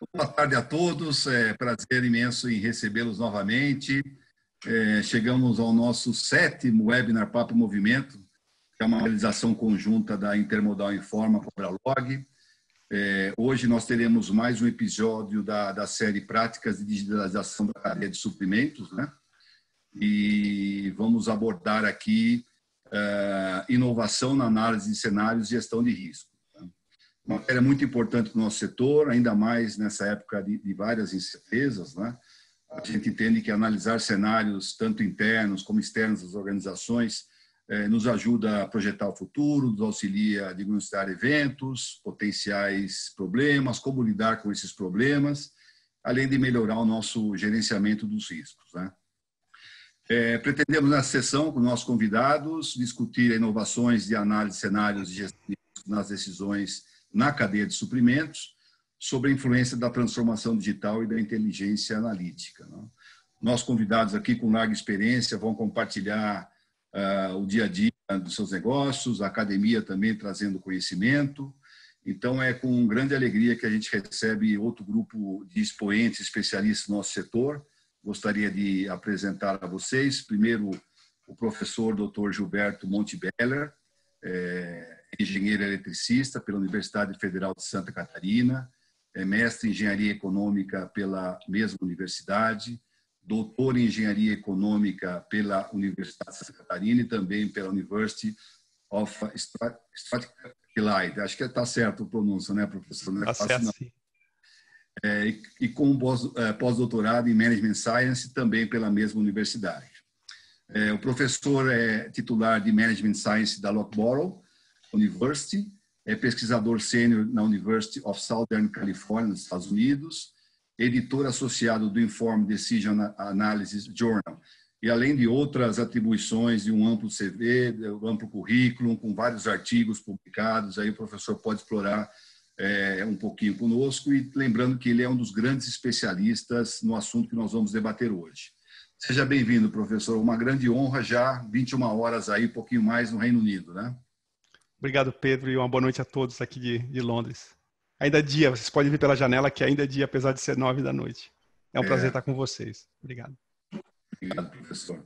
Boa tarde a todos, é prazer imenso em recebê-los novamente. Chegamos ao nosso 7º webinar Papo Movimento, que é uma realização conjunta da Intermodal Informa com a Bralog. Hoje nós teremos mais um episódio da série Práticas de Digitalização da Cadeia de Suprimentos, né? E vamos abordar aqui inovação na análise de cenários e gestão de risco. Uma matéria muito importante no nosso setor, ainda mais nessa época de várias incertezas, né? A gente entende que analisar cenários, tanto internos como externos das organizações, nos ajuda a projetar o futuro, nos auxilia a diagnosticar eventos, potenciais problemas, como lidar com esses problemas, além de melhorar o nosso gerenciamento dos riscos, né? Pretendemos, nessa sessão, com nossos convidados, discutir inovações de análise de cenários e gestão de risco nas decisões na cadeia de suprimentos, sobre a influência da transformação digital e da inteligência analítica, né? Nossos convidados aqui, com larga experiência, vão compartilhar o dia a dia dos seus negócios, a academia também trazendo conhecimento. Então, é com grande alegria que a gente recebe outro grupo de expoentes especialistas no nosso setor. Gostaria de apresentar a vocês, primeiro, o professor Dr. Gilberto Montebeller, engenheiro eletricista pela Universidade Federal de Santa Catarina, mestre em engenharia econômica pela mesma universidade, doutor em engenharia econômica pela Universidade de Santa Catarina e também pela University of Strathclyde. Acho que está certo a pronúncia, né, professor? Está certo, sim. E com pós-doutorado em Management Science também pela mesma universidade. O professor é titular de Management Science da Loughborough University, é pesquisador sênior na University of Southern California, nos Estados Unidos, editor associado do Informed Decision Analysis Journal, e além de outras atribuições de um amplo CV, um amplo currículo, com vários artigos publicados, aí o professor pode explorar um pouquinho conosco, e lembrando que ele é um dos grandes especialistas no assunto que nós vamos debater hoje. Seja bem-vindo, professor. Uma grande honra já, 21 horas aí, um pouquinho mais no Reino Unido, né? Obrigado, Pedro, e uma boa noite a todos aqui de Londres. Ainda é dia, vocês podem ver pela janela que ainda é dia, apesar de ser 9 da noite. É um prazer estar com vocês. Obrigado. Obrigado, professor.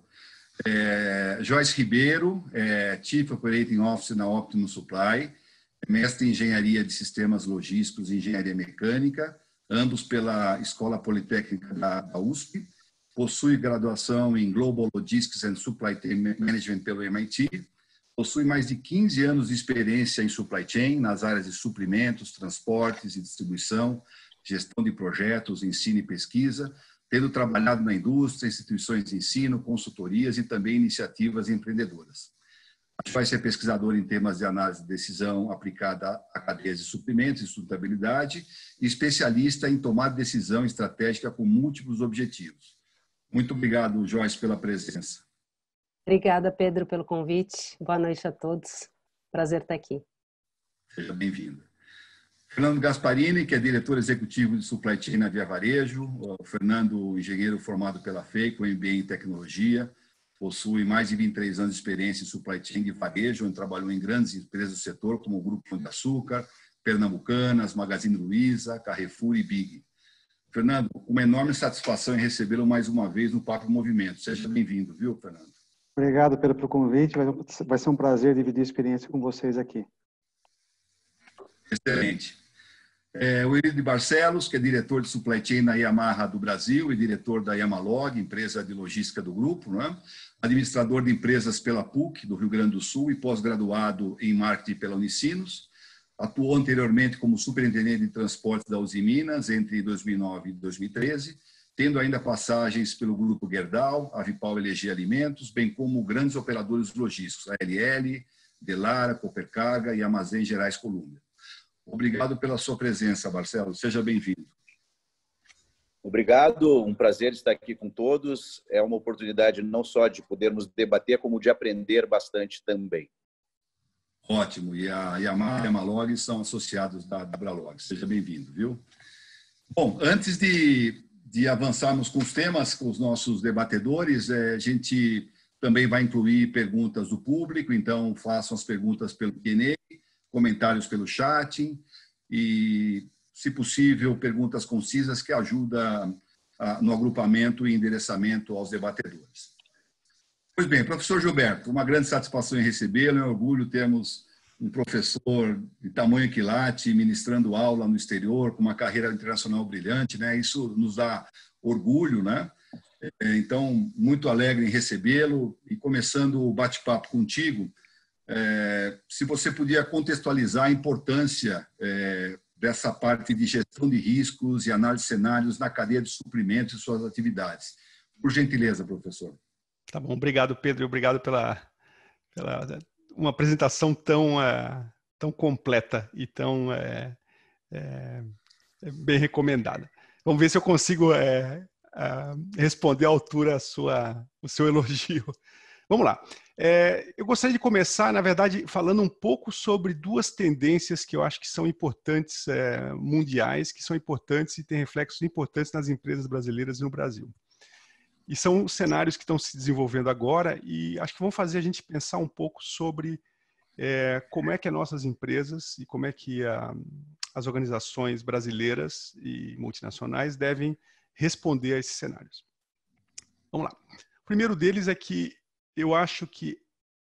Joyce Ribeiro, Chief Operating Officer na Optimum Supply, mestre em Engenharia de Sistemas Logísticos e Engenharia Mecânica, ambos pela Escola Politécnica da USP, possui graduação em Global Logistics and Supply Chain Management pelo MIT, possui mais de 15 anos de experiência em supply chain, nas áreas de suprimentos, transportes e distribuição, gestão de projetos, ensino e pesquisa, tendo trabalhado na indústria, instituições de ensino, consultorias e também iniciativas empreendedoras. Vai ser pesquisador em temas de análise de decisão aplicada a cadeias de suprimentos e sustentabilidade e especialista em tomar decisão estratégica com múltiplos objetivos. Muito obrigado, Joyce, pela presença. Obrigada, Pedro, pelo convite. Boa noite a todos. Prazer estar aqui. Seja bem-vindo. Fernando Gasparini, que é diretor executivo de Supply Chain na Via Varejo. O Fernando, engenheiro formado pela FEI, com MBA em Tecnologia. Possui mais de 23 anos de experiência em Supply Chain de varejo, onde trabalhou em grandes empresas do setor, como o Grupo Pão de Açúcar, Pernambucanas, Magazine Luiza, Carrefour e Big. Fernando, uma enorme satisfação em recebê-lo mais uma vez no Papo Movimento. Seja bem-vindo, viu, Fernando? Obrigado pelo convite, vai ser um prazer dividir a experiência com vocês aqui. Excelente. O Willi de Barcelos, que é diretor de Supply Chain na Yamaha do Brasil e diretor da Yamalog, empresa de logística do grupo, né? Administrador de empresas pela PUC, do Rio Grande do Sul, e pós-graduado em marketing pela Unicinos. Atuou anteriormente como superintendente de transportes da Uzi Minas entre 2009 e 2013, tendo ainda passagens pelo Grupo Gerdau, Avipal LG Alimentos, bem como grandes operadores logísticos, ALL, Delara, Coopercarga e Armazéns Gerais Colômbia. Obrigado pela sua presença, Barcelos. Seja bem-vindo. Obrigado, um prazer estar aqui com todos. É uma oportunidade não só de podermos debater, como de aprender bastante também. Ótimo. E a Yamaha e a Yamalog são associados da Bralog. Seja bem-vindo, viu? Bom, antes de avançarmos com os temas, com os nossos debatedores, a gente também vai incluir perguntas do público, então façam as perguntas pelo Q&A, comentários pelo chat, e se possível, perguntas concisas que ajudam no agrupamento e endereçamento aos debatedores. Pois bem, professor Gilberto, uma grande satisfação em recebê-lo, é um orgulho termos um professor de tamanho quilate ministrando aula no exterior, com uma carreira internacional brilhante, né? Isso nos dá orgulho, né? Então, muito alegre em recebê-lo e começando o bate-papo contigo, se você podia contextualizar a importância dessa parte de gestão de riscos e análise de cenários na cadeia de suprimentos e suas atividades. Por gentileza, professor. Tá bom, obrigado, Pedro, e obrigado pela uma apresentação tão completa e tão bem recomendada. Vamos ver se eu consigo responder à altura o seu elogio. Vamos lá. Eu gostaria de começar, na verdade, falando um pouco sobre duas tendências que eu acho que são importantes, mundiais, que são importantes e têm reflexos importantes nas empresas brasileiras e no Brasil. E são cenários que estão se desenvolvendo agora e acho que vão fazer a gente pensar um pouco sobre como é que as nossas empresas e como é que as organizações brasileiras e multinacionais devem responder a esses cenários. Vamos lá. O primeiro deles é que eu acho que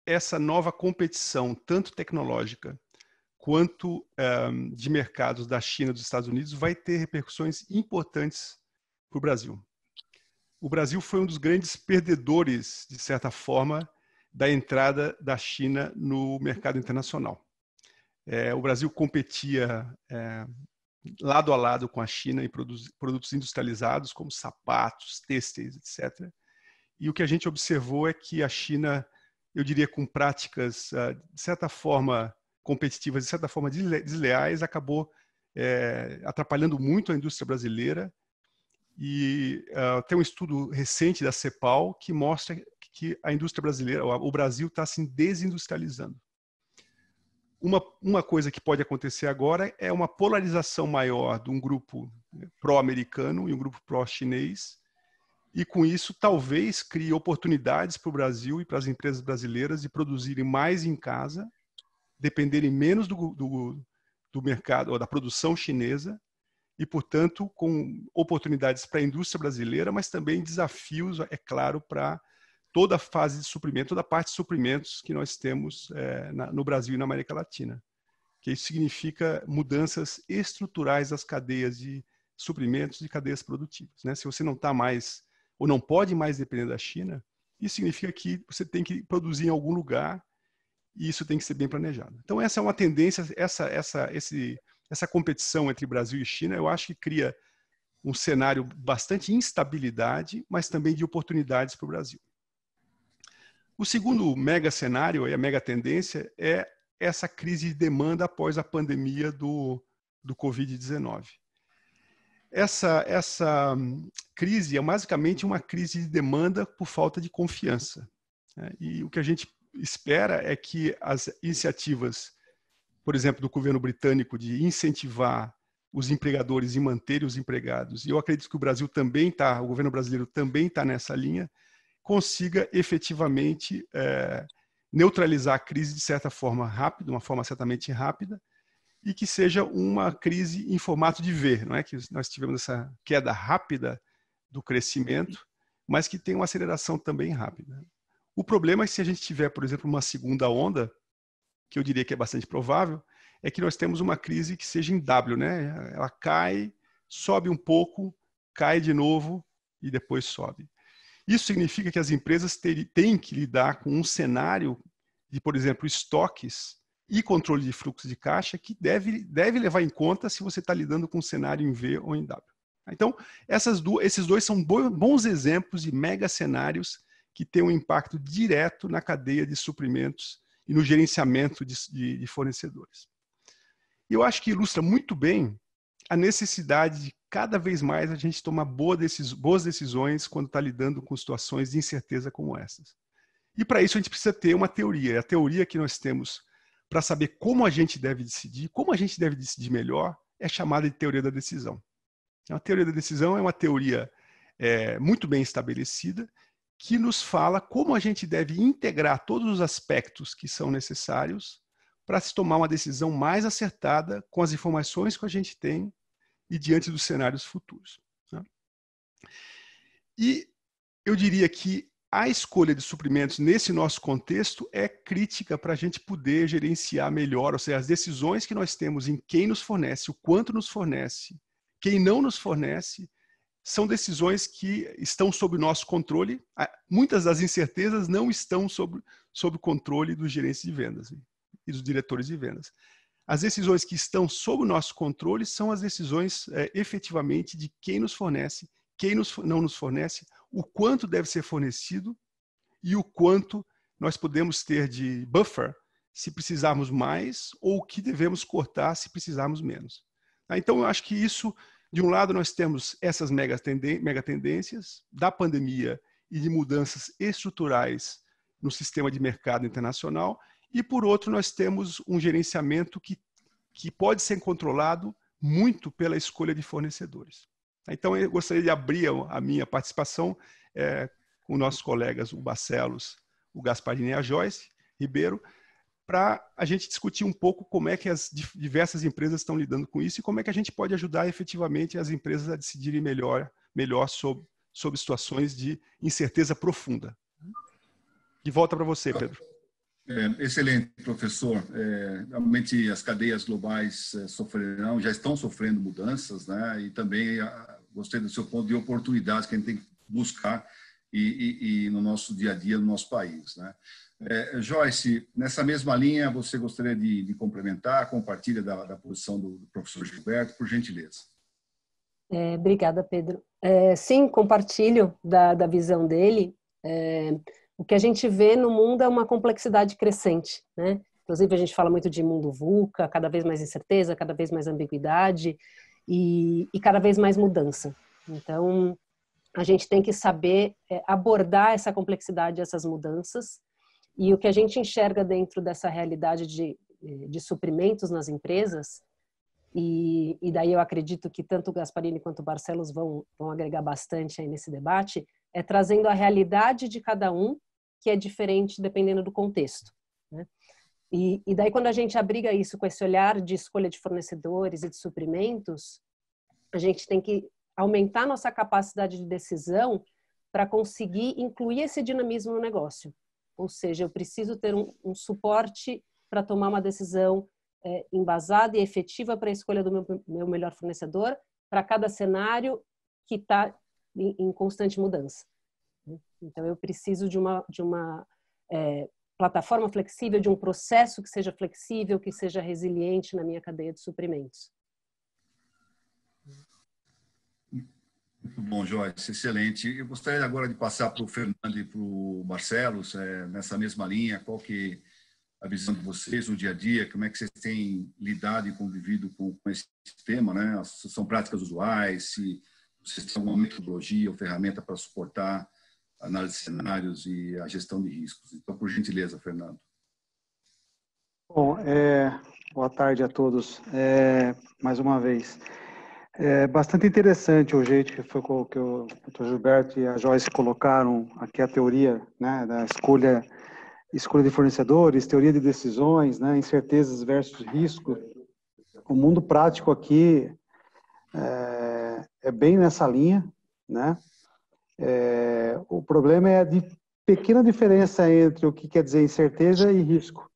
essa nova competição, tanto tecnológica quanto de mercados da China e dos Estados Unidos, vai ter repercussões importantes para o Brasil. O Brasil foi um dos grandes perdedores, de certa forma, da entrada da China no mercado internacional. O Brasil competia lado a lado com a China em produtos industrializados, como sapatos, têxteis, etc. E o que a gente observou é que a China, eu diria com práticas, de certa forma, competitivas, de certa forma desleais, acabou atrapalhando muito a indústria brasileira. E tem um estudo recente da CEPAL que mostra que a indústria brasileira, o Brasil está se desindustrializando. Uma coisa que pode acontecer agora é uma polarização maior de um grupo pró-americano e um grupo pró-chinês, e com isso talvez crie oportunidades para o Brasil e para as empresas brasileiras de produzirem mais em casa, dependerem menos do mercado ou da produção chinesa, e, portanto, com oportunidades para a indústria brasileira, mas também desafios, é claro, para toda a fase de suprimento, toda a parte de suprimentos que nós temos no Brasil e na América Latina. Que isso significa mudanças estruturais das cadeias de suprimentos e cadeias produtivas, né? Se você não está mais, ou não pode mais depender da China, isso significa que você tem que produzir em algum lugar e isso tem que ser bem planejado. Então, essa é uma tendência, essa competição entre Brasil e China, eu acho que cria um cenário bastante instabilidade, mas também de oportunidades para o Brasil. O segundo mega cenário, e a mega tendência, é essa crise de demanda após a pandemia do Covid-19. Essa crise é basicamente uma crise de demanda por falta de confiança, né? E o que a gente espera é que as iniciativas, por exemplo, do governo britânico de incentivar os empregadores e manter os empregados, e eu acredito que o Brasil também está, o governo brasileiro também está nessa linha, consiga efetivamente neutralizar a crise de certa forma rápida, uma forma certamente rápida, e que seja uma crise em formato de V, não é que nós tivemos essa queda rápida do crescimento, mas que tem uma aceleração também rápida. O problema é que se a gente tiver, por exemplo, uma segunda onda, que eu diria que é bastante provável, é que nós temos uma crise que seja em W, né? Ela cai, sobe um pouco, cai de novo e depois sobe. Isso significa que as empresas têm que lidar com um cenário de, por exemplo, estoques e controle de fluxo de caixa que deve levar em conta se você está lidando com um cenário em V ou em W. Então, esses dois são bons exemplos de mega cenários que têm um impacto direto na cadeia de suprimentos e no gerenciamento de fornecedores. E eu acho que ilustra muito bem a necessidade de cada vez mais a gente tomar boas decisões quando está lidando com situações de incerteza como essas. E para isso a gente precisa ter uma teoria. A teoria que nós temos para saber como a gente deve decidir melhor, é chamada de teoria da decisão. A teoria da decisão é uma teoria muito bem estabelecida que nos fala como a gente deve integrar todos os aspectos que são necessários para se tomar uma decisão mais acertada com as informações que a gente tem e diante dos cenários futuros. Né? E eu diria que a escolha de suprimentos nesse nosso contexto é crítica para a gente poder gerenciar melhor, ou seja, as decisões que nós temos em quem nos fornece, o quanto nos fornece, quem não nos fornece, são decisões que estão sob o nosso controle. Muitas das incertezas não estão sob o controle dos gerentes de vendas e dos diretores de vendas. As decisões que estão sob o nosso controle são as decisões efetivamente de quem nos fornece, quem não nos fornece, o quanto deve ser fornecido e o quanto nós podemos ter de buffer se precisarmos mais ou o que devemos cortar se precisarmos menos. Então, eu acho que isso, de um lado, nós temos essas mega tendências da pandemia e de mudanças estruturais no sistema de mercado internacional, e, por outro, nós temos um gerenciamento que pode ser controlado muito pela escolha de fornecedores. Então, eu gostaria de abrir a minha participação com nossos colegas, o Barcelos, o Gasparini e a Joyce Ribeiro, para a gente discutir um pouco como é que as diversas empresas estão lidando com isso e como é que a gente pode ajudar efetivamente as empresas a decidirem melhor sobre situações de incerteza profunda. De volta para você, Pedro. Excelente, professor. Realmente as cadeias globais já estão sofrendo mudanças, né? E também gostei do seu ponto de oportunidades que a gente tem que buscar e no nosso dia a dia, no nosso país, né? Joyce, nessa mesma linha, você gostaria de complementar, compartilha da posição do professor Gilberto, por gentileza. Obrigada, Pedro. Sim, compartilho da visão dele. O que a gente vê no mundo é uma complexidade crescente, né? Inclusive, a gente fala muito de mundo VUCA, cada vez mais incerteza, cada vez mais ambiguidade e cada vez mais mudança. Então, a gente tem que saber abordar essa complexidade, essas mudanças. E o que a gente enxerga dentro dessa realidade de suprimentos nas empresas, e daí eu acredito que tanto o Gasparini quanto o Barcelos vão agregar bastante aí nesse debate, é trazendo a realidade de cada um, que é diferente dependendo do contexto, né? E daí quando a gente abriga isso com esse olhar de escolha de fornecedores e de suprimentos, a gente tem que aumentar nossa capacidade de decisão para conseguir incluir esse dinamismo no negócio. Ou seja, eu preciso ter um suporte para tomar uma decisão embasada e efetiva para a escolha do meu melhor fornecedor para cada cenário que está em constante mudança. Então, eu preciso de uma plataforma flexível, de um processo que seja flexível, que seja resiliente na minha cadeia de suprimentos. Muito bom, Joyce, excelente. Eu gostaria agora de passar para o Fernando e para o Barcelos, nessa mesma linha, qual que é a visão de vocês no dia a dia, como é que vocês têm lidado e convivido com esse tema, né? São práticas usuais, se vocês têm alguma metodologia ou ferramenta para suportar a análise de cenários e a gestão de riscos. Então, por gentileza, Fernando. Bom, boa tarde a todos, mais uma vez. É bastante interessante o jeito que o Dr. Gilberto e a Joyce colocaram aqui a teoria, né, da escolha de fornecedores, teoria de decisões, né, incertezas versus risco. O mundo prático aqui é bem nessa linha, né? O problema é a pequena diferença entre o que quer dizer incerteza e risco,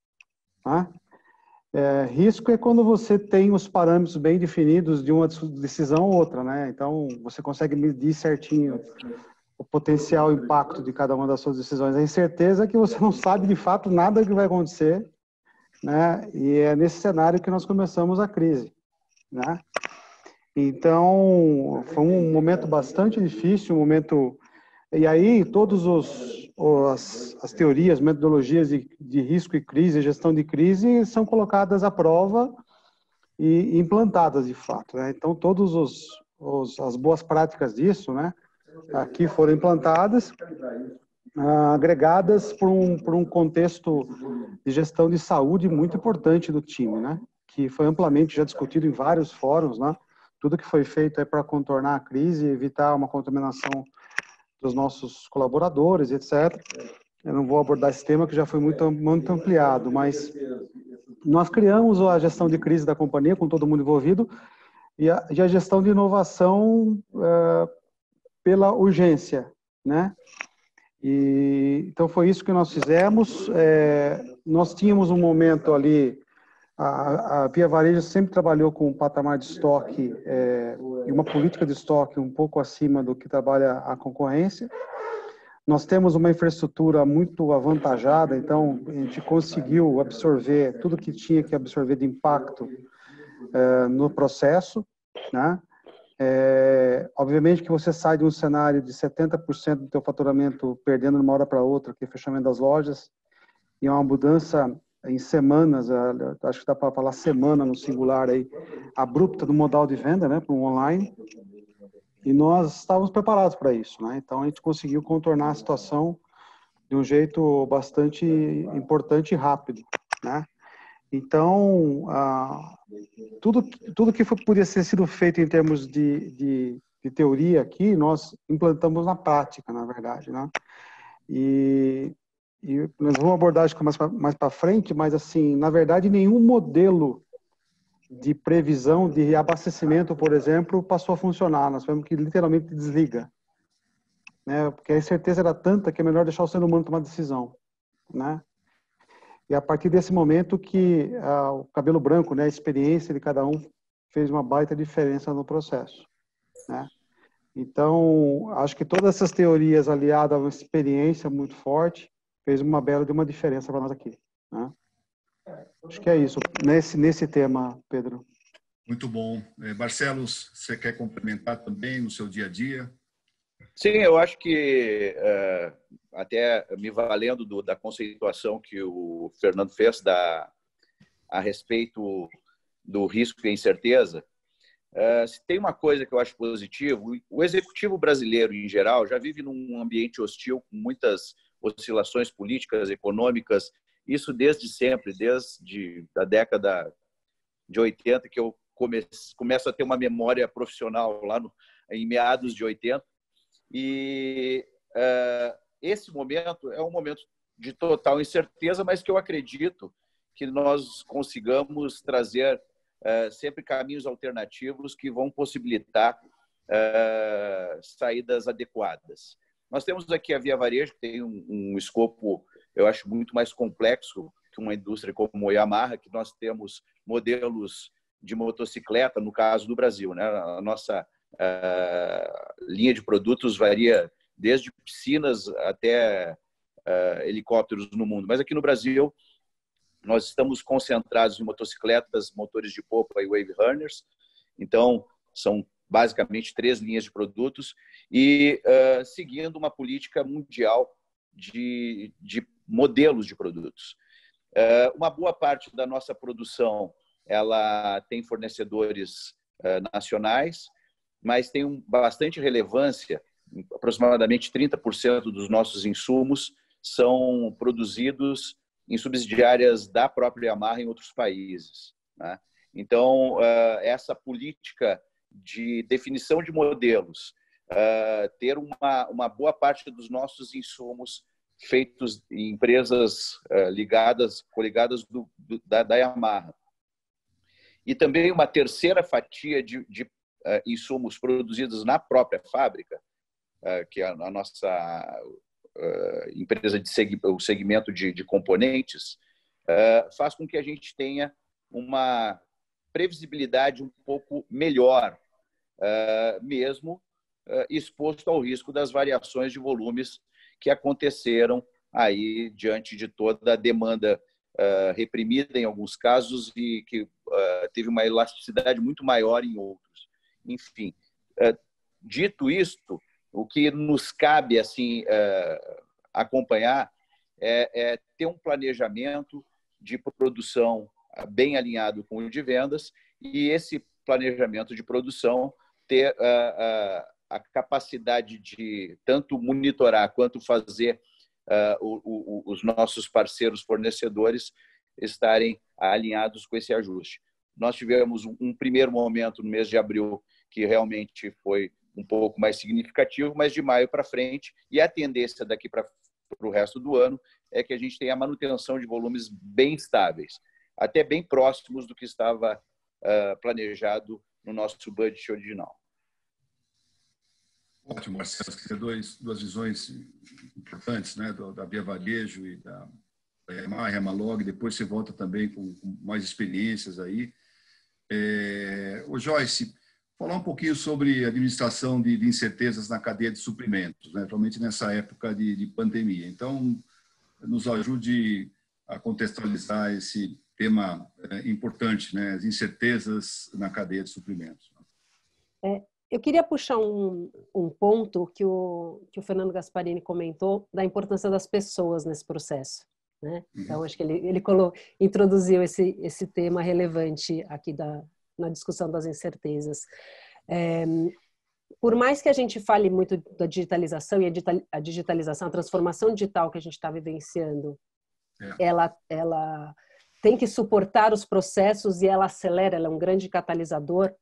tá? Risco é quando você tem os parâmetros bem definidos de uma decisão ou outra, né? Então, você consegue medir certinho o potencial impacto de cada uma das suas decisões. A incerteza é que você não sabe de fato nada que vai acontecer, né? E é nesse cenário que nós começamos a crise, né? Então, foi um momento bastante difícil, um momento... E aí, todas as teorias, metodologias de risco e crise, gestão de crise, são colocadas à prova e implantadas, de fato, né? Então, todas as boas práticas disso, né, aqui foram implantadas, agregadas por um contexto de gestão de saúde muito importante do time, né, que foi amplamente já discutido em vários fóruns, né? Tudo que foi feito é para contornar a crise e evitar uma contaminação dos nossos colaboradores, etc. Eu não vou abordar esse tema que já foi muito ampliado, mas nós criamos a gestão de crise da companhia com todo mundo envolvido e a gestão de inovação pela urgência, né? Então foi isso que nós fizemos. Nós tínhamos um momento ali, a Via Varejo sempre trabalhou com um patamar de estoque e uma política de estoque um pouco acima do que trabalha a concorrência. Nós temos uma infraestrutura muito avantajada, então a gente conseguiu absorver tudo que tinha que absorver de impacto no processo, né? Obviamente que você sai de um cenário de 70% do teu faturamento perdendo de uma hora para outra, que é o fechamento das lojas, e é uma mudança em semanas, acho que dá para falar semana no singular aí, abrupta do modal de venda, né, para o online, e nós estávamos preparados para isso, né? Então a gente conseguiu contornar a situação de um jeito bastante importante e rápido, né? Então, tudo que podia ser sido feito em termos de teoria aqui, nós implantamos na prática, na verdade, né? E nós vamos abordar isso mais para frente, mas, assim, na verdade, nenhum modelo de previsão de abastecimento, por exemplo, passou a funcionar. Nós tivemos que literalmente desliga, né? Porque a incerteza era tanta que é melhor deixar o ser humano tomar decisão, né? E a partir desse momento que o cabelo branco, né, a experiência de cada um fez uma baita diferença no processo, né? Então, acho que todas essas teorias aliadas a uma experiência muito forte fez uma bela de uma diferença para nós aqui, né? Acho que é isso, nesse tema, Pedro. Muito bom. Barcelos, você quer complementar também no seu dia a dia? Sim, eu acho que, até me valendo da conceituação que o Fernando fez a respeito do risco e incerteza, se tem uma coisa que eu acho positivo, o executivo brasileiro, em geral, já vive num ambiente hostil, com muitas oscilações políticas, econômicas, isso desde sempre, desde a década de 80, que eu começo a ter uma memória profissional lá em meados de 80. E esse momento é um momento de total incerteza, mas que eu acredito que nós consigamos trazer sempre caminhos alternativos que vão possibilitar saídas adequadas. Nós temos aqui a Via Varejo, que tem um escopo, eu acho, muito mais complexo que uma indústria como a Yamaha, que nós temos modelos de motocicleta, no caso do Brasil, né? A nossa linha de produtos varia desde piscinas até helicópteros no mundo. Mas aqui no Brasil, nós estamos concentrados em motocicletas, motores de popa e wave runners. Então, são basicamente 3 linhas de produtos e seguindo uma política mundial de modelos de produtos. Uma boa parte da nossa produção ela tem fornecedores nacionais, mas tem bastante relevância, aproximadamente 30% dos nossos insumos são produzidos em subsidiárias da própria Yamaha em outros países, né? Então, essa política de definição de modelos, ter uma boa parte dos nossos insumos feitos em empresas coligadas da Yamaha, e também uma terceira fatia de insumos produzidos na própria fábrica, que é a nossa empresa o segmento de componentes, faz com que a gente tenha uma previsibilidade um pouco melhor, mesmo exposto ao risco das variações de volumes que aconteceram aí diante de toda a demanda reprimida em alguns casos e que teve uma elasticidade muito maior em outros. Enfim, dito isto, o que nos cabe assim acompanhar é ter um planejamento de produção bem alinhado com o de vendas e esse planejamento de produção ter a capacidade de tanto monitorar quanto fazer os nossos parceiros fornecedores estarem alinhados com esse ajuste. Nós tivemos um primeiro momento no mês de abril que realmente foi um pouco mais significativo, mas de maio para frente, e a tendência daqui para o resto do ano é que a gente tenha a manutenção de volumes bem estáveis, até bem próximos do que estava planejado no nosso budget original. Ótimo, Marcelo. Você tem duas visões importantes, né, da Via Varejo e da Remalog. Depois você volta também com mais experiências aí. Ô Joyce, falar um pouquinho sobre administração de incertezas na cadeia de suprimentos, né, principalmente nessa época de pandemia. Então, nos ajude a contextualizar esse tema importante, né, as incertezas na cadeia de suprimentos. Eu queria puxar um ponto que o Fernando Gasparini comentou da importância das pessoas nesse processo, né? Então, acho que ele introduziu esse tema relevante aqui na discussão das incertezas. Por mais que a gente fale muito da digitalização, e a digitalização, a transformação digital que a gente está vivenciando, ela tem que suportar os processos e ela acelera, ela é um grande catalisador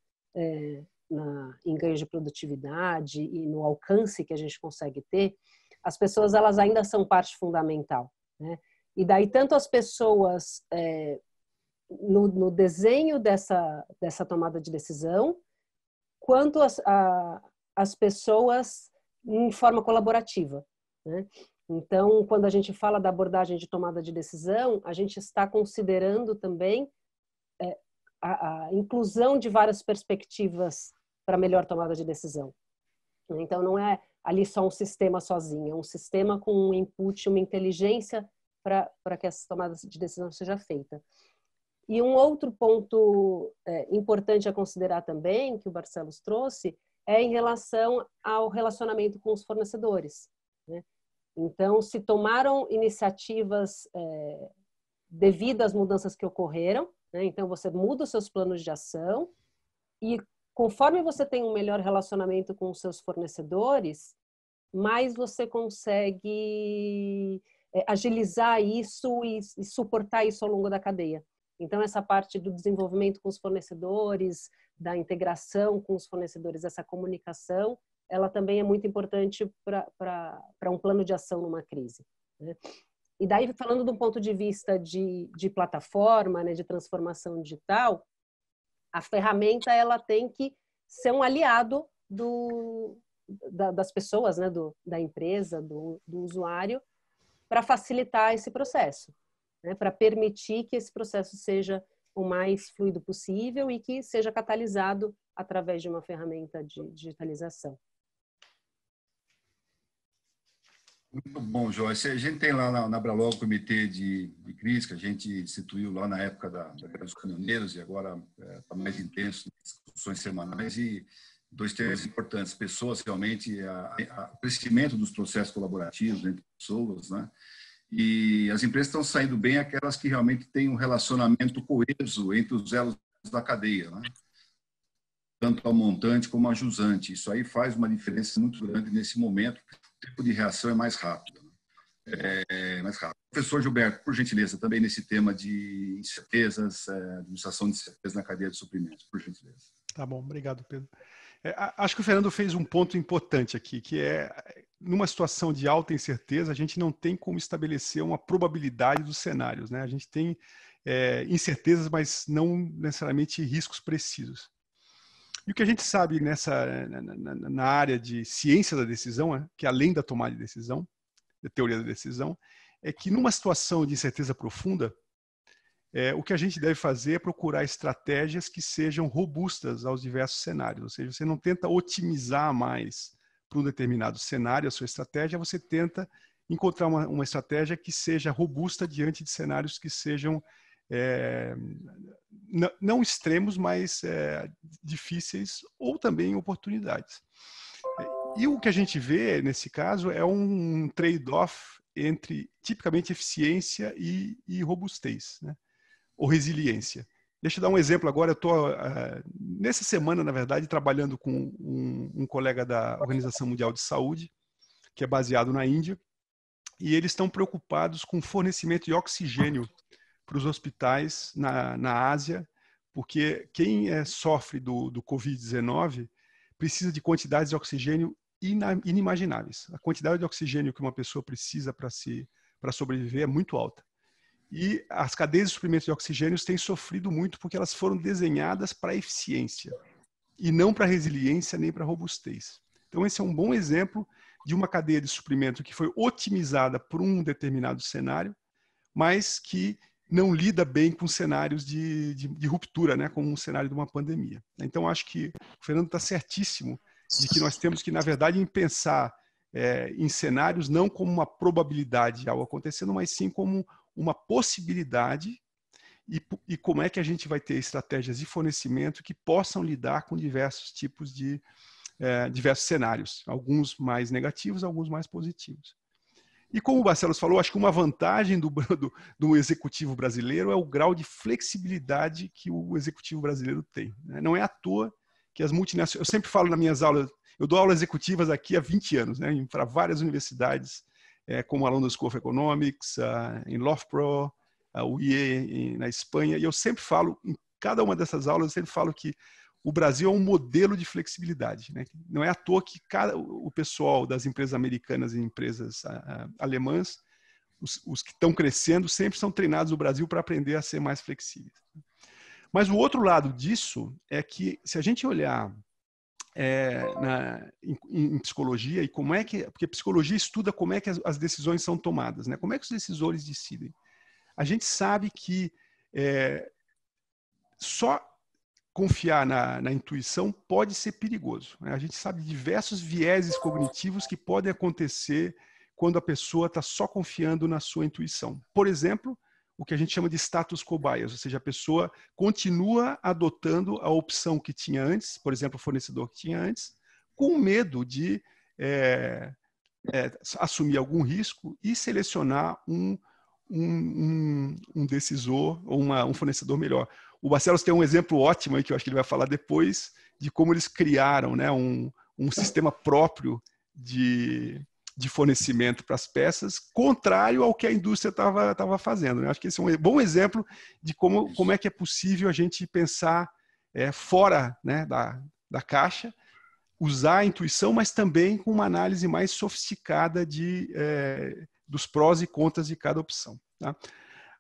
em ganho de produtividade e no alcance que a gente consegue ter. As pessoas, elas ainda são parte fundamental, né? E daí tanto as pessoas no desenho dessa tomada de decisão, quanto as pessoas em forma colaborativa, né? Então, quando a gente fala da abordagem de tomada de decisão, a gente está considerando também a inclusão de várias perspectivas para melhor tomada de decisão. Então, não é ali só um sistema sozinho, é um sistema com um input, uma inteligência para que essa tomada de decisão seja feita. E um outro ponto importante a considerar também, que o Barcelos trouxe, é em relação ao relacionamento com os fornecedores, né? Então, se tomaram iniciativas devido às mudanças que ocorreram, né? Então, você muda os seus planos de ação e, conforme você tem um melhor relacionamento com os seus fornecedores, mais você consegue agilizar isso e suportar isso ao longo da cadeia. Então, essa parte do desenvolvimento com os fornecedores, da integração com os fornecedores, essa comunicação, ela também é muito importante para um plano de ação numa crise, né? E daí, falando do ponto de vista de plataforma, né, de transformação digital, a ferramenta ela tem que ser um aliado das pessoas, né, da empresa, do usuário, para facilitar esse processo, né, para permitir que esse processo seja o mais fluido possível e que seja catalisado através de uma ferramenta de digitalização. Muito bom, Joyce. A gente tem lá na Abralog o comitê de crise que a gente instituiu lá na época da Greve dos Caminhoneiros e agora está mais intenso, discussões semanais, e dois temas importantes: pessoas, realmente, o crescimento dos processos colaborativos entre pessoas, né? E as empresas estão saindo bem aquelas que realmente têm um relacionamento coeso entre os elos da cadeia, né? Tanto ao montante como ao jusante. Isso aí faz uma diferença muito grande nesse momento. O tempo de reação é mais rápido, né? Mais rápido. Professor Gilberto, por gentileza, também nesse tema de incertezas, administração de incertezas na cadeia de suprimentos, por gentileza. Tá bom, obrigado, Pedro. Acho que o Fernando fez um ponto importante aqui, que é, numa situação de alta incerteza, a gente não tem como estabelecer uma probabilidade dos cenários, né? A gente tem incertezas, mas não necessariamente riscos precisos. E o que a gente sabe na área de ciência da decisão, que além da tomada de decisão, da teoria da decisão, é que numa situação de incerteza profunda, o que a gente deve fazer é procurar estratégias que sejam robustas aos diversos cenários. Ou seja, você não tenta otimizar mais para um determinado cenário a sua estratégia, você tenta encontrar uma estratégia que seja robusta diante de cenários que sejam não extremos, mas difíceis, ou também oportunidades. E o que a gente vê nesse caso é um trade-off entre, tipicamente, eficiência e robustez, né? Ou resiliência. Deixa eu dar um exemplo agora. Eu estou, nessa semana, na verdade, trabalhando com um colega da Organização Mundial de Saúde, que é baseado na Índia, e eles estão preocupados com o fornecimento de oxigênio para os hospitais na Ásia, porque quem sofre do Covid-19 precisa de quantidades de oxigênio inimagináveis. A quantidade de oxigênio que uma pessoa precisa para sobreviver é muito alta. E as cadeias de suprimentos de oxigênio têm sofrido muito porque elas foram desenhadas para eficiência. e não para resiliência nem para robustez. Então, esse é um bom exemplo de uma cadeia de suprimento que foi otimizada por um determinado cenário, mas que não lida bem com cenários de ruptura, né, como um cenário de uma pandemia. Então, acho que o Fernando está certíssimo de que nós temos que, na verdade, pensar em cenários não como uma probabilidade de algo acontecendo, mas sim como uma possibilidade e como é que a gente vai ter estratégias de fornecimento que possam lidar com diversos tipos de diversos cenários, alguns mais negativos, alguns mais positivos. E como o Barcelos falou, acho que uma vantagem do executivo brasileiro é o grau de flexibilidade que o executivo brasileiro tem. Não é à toa que as multinacionais... Eu sempre falo nas minhas aulas, eu dou aulas executivas aqui há 20 anos, né, para várias universidades, como a London School of Economics, em Loughborough, a UIE na Espanha, e eu sempre falo, em cada uma dessas aulas, eu sempre falo que o Brasil é um modelo de flexibilidade, né? Não é à toa que o pessoal das empresas americanas e empresas alemãs, os que estão crescendo, sempre são treinados no Brasil para aprender a ser mais flexíveis. Mas o outro lado disso é que, se a gente olhar em psicologia, e como é que... Porque psicologia estuda como é que as decisões são tomadas, né? Como é que os decisores decidem. A gente sabe que só confiar na intuição pode ser perigoso, né? A gente sabe de diversos vieses cognitivos que podem acontecer quando a pessoa está só confiando na sua intuição. Por exemplo, o que a gente chama de status quo bias, ou seja, a pessoa continua adotando a opção que tinha antes, por exemplo, o fornecedor que tinha antes, com medo de assumir algum risco e selecionar um decisor ou um fornecedor melhor. O Barcelos tem um exemplo ótimo aí, que eu acho que ele vai falar depois, de como eles criaram, né, um sistema próprio de fornecimento para as peças, contrário ao que a indústria estava fazendo, né? Acho que esse é um bom exemplo de como é que é possível a gente pensar fora, né, da caixa, usar a intuição, mas também com uma análise mais sofisticada dos prós e contras de cada opção. Tá?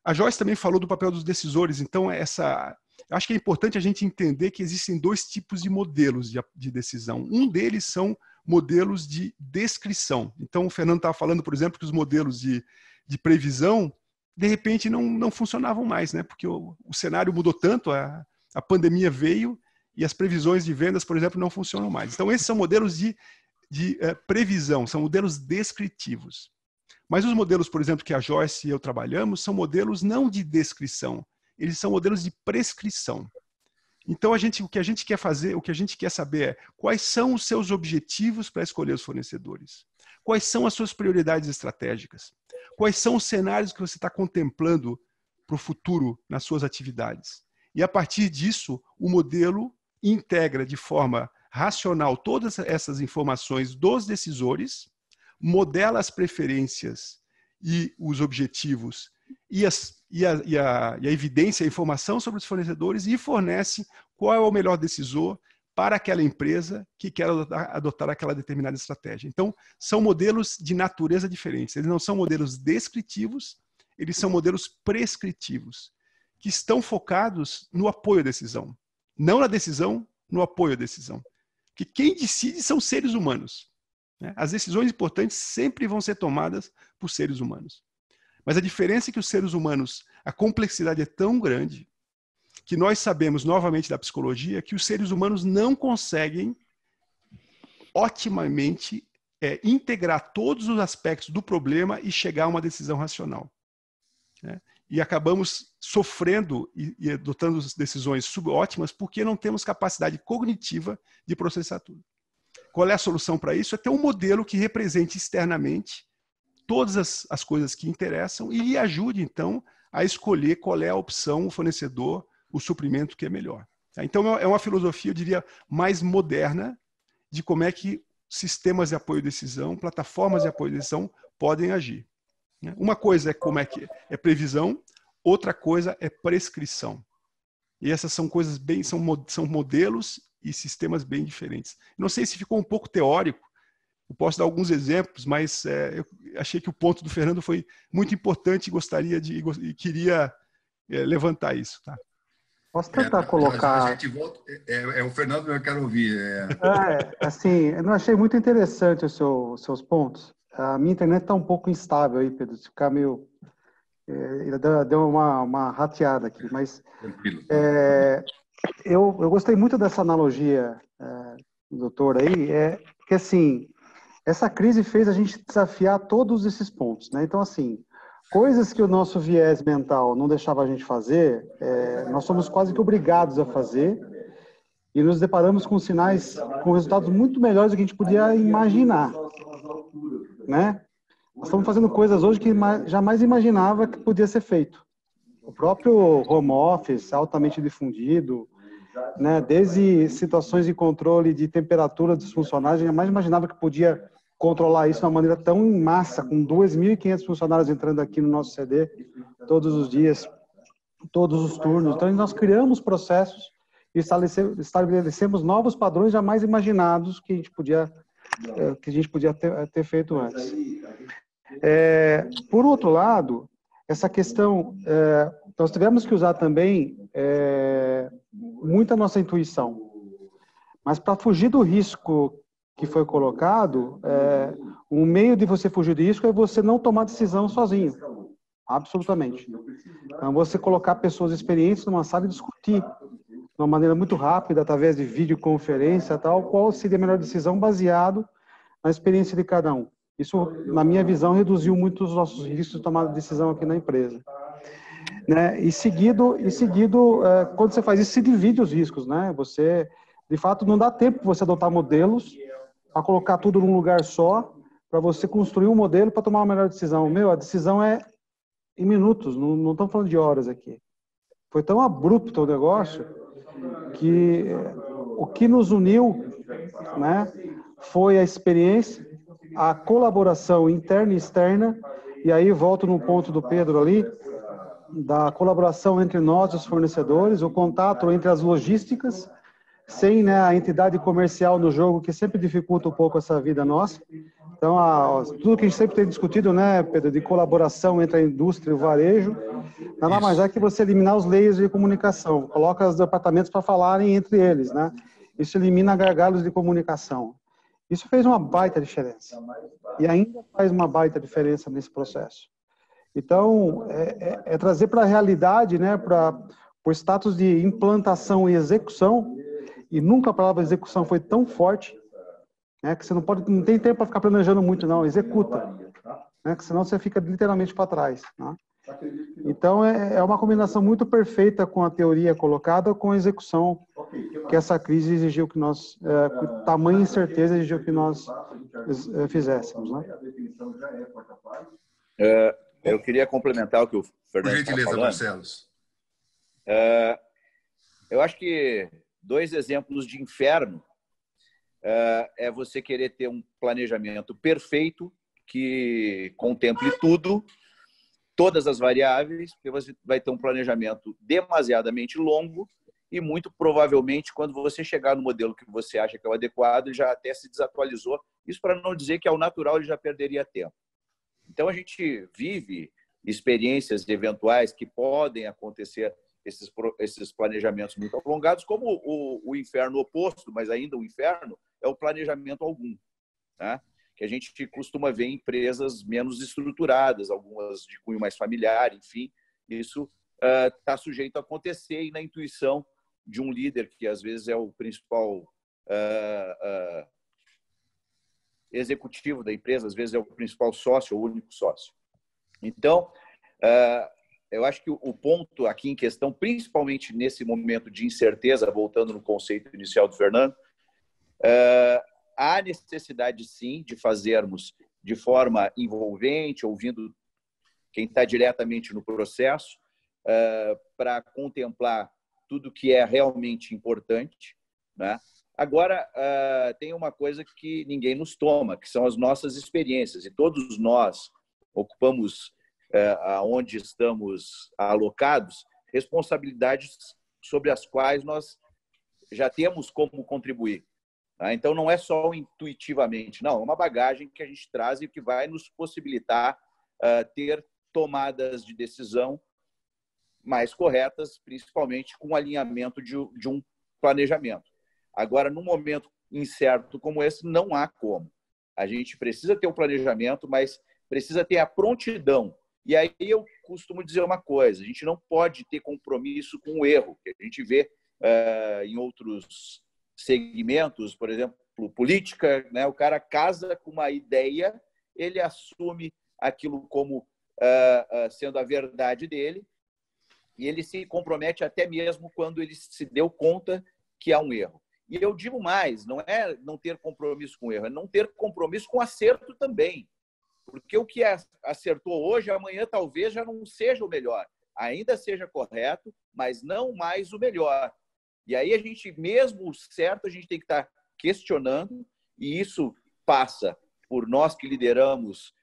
A Joyce também falou do papel dos decisores, então acho que é importante a gente entender que existem dois tipos de modelos de decisão. Um deles são modelos de descrição. Então, o Fernando estava falando, por exemplo, que os modelos de previsão, de repente, não funcionavam mais, né? Porque o cenário mudou tanto, a pandemia veio e as previsões de vendas, por exemplo, não funcionam mais. Então, esses são modelos de previsão, são modelos descritivos. Mas os modelos, por exemplo, que a Joyce e eu trabalhamos, são modelos não de descrição, eles são modelos de prescrição. Então, o que a gente quer fazer, o que a gente quer saber é quais são os seus objetivos para escolher os fornecedores, quais são as suas prioridades estratégicas, quais são os cenários que você está contemplando para o futuro nas suas atividades. E, a partir disso, o modelo integra de forma racional todas essas informações dos decisores, modela as preferências e os objetivos e a evidência, a informação sobre os fornecedores e fornece qual é o melhor decisor para aquela empresa que quer adotar aquela determinada estratégia. Então, são modelos de natureza diferentes. Eles não são modelos descritivos, eles são modelos prescritivos, que estão focados no apoio à decisão. Não na decisão, no apoio à decisão. Porque quem decide são seres humanos. As decisões importantes sempre vão ser tomadas por seres humanos. Mas a diferença é que os seres humanos, a complexidade é tão grande que nós sabemos, novamente da psicologia, que os seres humanos não conseguem otimamente integrar todos os aspectos do problema e chegar a uma decisão racional. E acabamos sofrendo e adotando decisões subótimas porque não temos capacidade cognitiva de processar tudo. Qual é a solução para isso? É ter um modelo que represente externamente todas as coisas que interessam e lhe ajude, então, a escolher qual é a opção, o fornecedor, o suprimento que é melhor. Então, é uma filosofia, eu diria, mais moderna de como é que sistemas de apoio à decisão, plataformas de apoio à decisão podem agir. Uma coisa é como é que é previsão, outra coisa é prescrição. E essas são coisas são modelos e sistemas bem diferentes. Não sei se ficou um pouco teórico, eu posso dar alguns exemplos, mas eu achei que o ponto do Fernando foi muito importante e queria levantar isso. Tá? Posso tentar colocar... A gente volta, o Fernando, eu quero ouvir. Assim, eu não achei muito interessante os seus pontos. A minha internet está um pouco instável aí, Pedro. Se ficar meio... deu uma rateada aqui, mas... Tranquilo. Eu gostei muito dessa analogia, doutor, aí, porque, assim, essa crise fez a gente desafiar todos esses pontos, né? Então, assim, coisas que o nosso viés mental não deixava a gente fazer, nós somos quase que obrigados a fazer e nos deparamos com sinais, com resultados muito melhores do que a gente podia imaginar, né? Nós estamos fazendo coisas hoje que jamais imaginava que podia ser feito. O próprio home office, altamente difundido, né? Desde situações de controle de temperatura dos funcionários, eu jamais imaginava que podia controlar isso de uma maneira tão em massa, com 2.500 funcionários entrando aqui no nosso CD todos os dias, todos os turnos. Então, nós criamos processos e estabelecemos novos padrões jamais imaginados que a gente podia ter feito antes. Por outro lado, essa questão, nós tivemos que usar também muita nossa intuição. Mas para fugir do risco que foi colocado, um meio de você fugir do risco é você não tomar decisão sozinho. Absolutamente. Então, você colocar pessoas experientes numa sala e discutir de uma maneira muito rápida, através de videoconferência, tal, qual seria a melhor decisão baseado na experiência de cada um. Isso, na minha visão, reduziu muito os nossos riscos de tomar decisão aqui na empresa. Né? E seguido, quando você faz isso, se divide os riscos, né? Você, de fato, não dá tempo para você adotar modelos, para colocar tudo num lugar só, para você construir um modelo para tomar uma melhor decisão. A decisão é em minutos, não estamos falando de horas aqui. Foi tão abrupto o negócio que o que nos uniu, né, foi a experiência, a colaboração interna e externa, e aí volto no ponto do Pedro ali, da colaboração entre nós e os fornecedores, o contato entre as logísticas, sem, né, a entidade comercial no jogo, que sempre dificulta um pouco essa vida nossa. Então, tudo que a gente sempre tem discutido, né, Pedro, de colaboração entre a indústria e o varejo, nada mais é que você eliminar os layers de comunicação, coloca os departamentos para falarem entre eles, né? Isso elimina gargalos de comunicação. Isso fez uma baita diferença. E ainda faz uma baita diferença nesse processo. Então, trazer para a realidade, né, para o status de implantação e execução, e nunca a palavra execução foi tão forte, né, que você não tem tempo para ficar planejando muito, não, executa, né, que senão você fica literalmente para trás. Né? Então, é uma combinação muito perfeita com a teoria colocada, com a execução que essa crise exigiu que nós, com tamanha incerteza exigiu que nós fizéssemos. Né? Eu queria complementar o que o Fernando está falando. Por gentileza, Marcelo. Eu acho que 2 exemplos de inferno é você querer ter um planejamento perfeito que contemple tudo, todas as variáveis, porque você vai ter um planejamento demasiadamente longo e muito provavelmente quando você chegar no modelo que você acha que é o adequado, ele já até se desatualizou. Isso para não dizer que ao natural ele já perderia tempo. Então a gente vive experiências eventuais que podem acontecer, esses planejamentos muito alongados, como o inferno oposto, mas ainda o inferno é o planejamento algum, né? Que a gente costuma ver em empresas menos estruturadas, algumas de cunho mais familiar, enfim, isso está sujeito a acontecer e na intuição de um líder que às vezes é o principal executivo da empresa, às vezes é o principal sócio, o único sócio. Então, eu acho que o ponto aqui em questão, principalmente nesse momento de incerteza, voltando no conceito inicial do Fernando, há necessidade, sim, de fazermos de forma envolvente, ouvindo quem está diretamente no processo, para contemplar tudo que é realmente importante, né? Agora, tem uma coisa que ninguém nos toma, que são as nossas experiências, e todos nós ocupamos, onde estamos alocados, responsabilidades sobre as quais nós já temos como contribuir. Então, não é só intuitivamente, não, é uma bagagem que a gente traz e que vai nos possibilitar ter tomadas de decisão mais corretas, principalmente com o alinhamento de um planejamento. Agora, num momento incerto como esse, não há como. A gente precisa ter um planejamento, mas precisa ter a prontidão. E aí eu costumo dizer uma coisa, a gente não pode ter compromisso com o erro, que a gente vê em outros segmentos, por exemplo, política, né? O cara casa com uma ideia, ele assume aquilo como sendo a verdade dele e ele se compromete até mesmo quando ele se deu conta que há um erro. E eu digo mais, não é não ter compromisso com o erro, é não ter compromisso com o acerto também. Porque o que acertou hoje, amanhã talvez já não seja o melhor. Ainda seja correto, mas não mais o melhor. E aí a gente, mesmo certo, a gente tem que estar questionando, e isso passa por nós que lideramos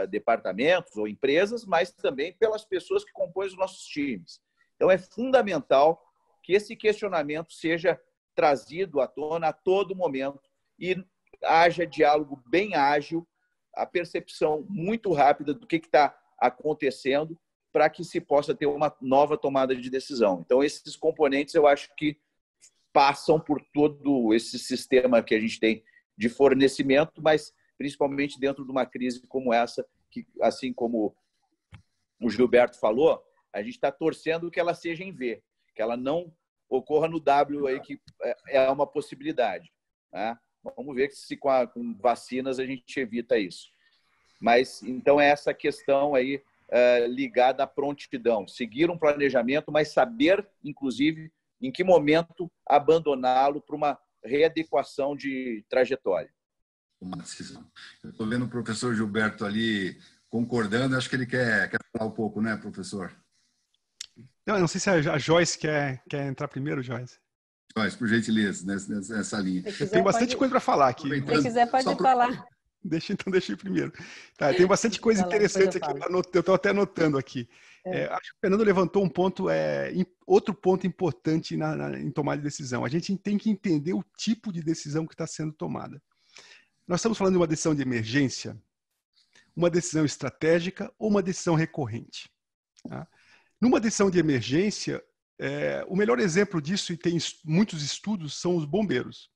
departamentos ou empresas, mas também pelas pessoas que compõem os nossos times. Então é fundamental que esse questionamento seja trazido à tona a todo momento e haja diálogo bem ágil, a percepção muito rápida do que está acontecendo para que se possa ter uma nova tomada de decisão. Então, esses componentes eu acho que passam por todo esse sistema que a gente tem de fornecimento, mas principalmente dentro de uma crise como essa, que, assim como o Gilberto falou, a gente está torcendo que ela seja em V, que ela não ocorra no W, aí, que é uma possibilidade, né? Vamos ver se com vacinas a gente evita isso. Mas, então, é essa questão aí ligada à prontidão. Seguir um planejamento, mas saber, inclusive, em que momento abandoná-lo para uma readequação de trajetória. Uma decisão. Eu estou vendo o professor Gilberto ali concordando, acho que ele quer falar um pouco, né, professor? Não sei se a Joyce quer entrar primeiro, Joyce. Joyce, por gentileza, nessa linha. Tem bastante coisa para falar aqui. Se quiser, pode falar. Deixa eu ir primeiro. Tá, tem bastante coisa interessante aqui, eu estou até anotando aqui. Acho que o Fernando levantou um ponto, outro ponto importante em tomar de decisão. A gente tem que entender o tipo de decisão que está sendo tomada. Nós estamos falando de uma decisão de emergência, uma decisão estratégica ou uma decisão recorrente. Tá? Numa decisão de emergência, o melhor exemplo disso, e tem muitos estudos, são os bombeiros.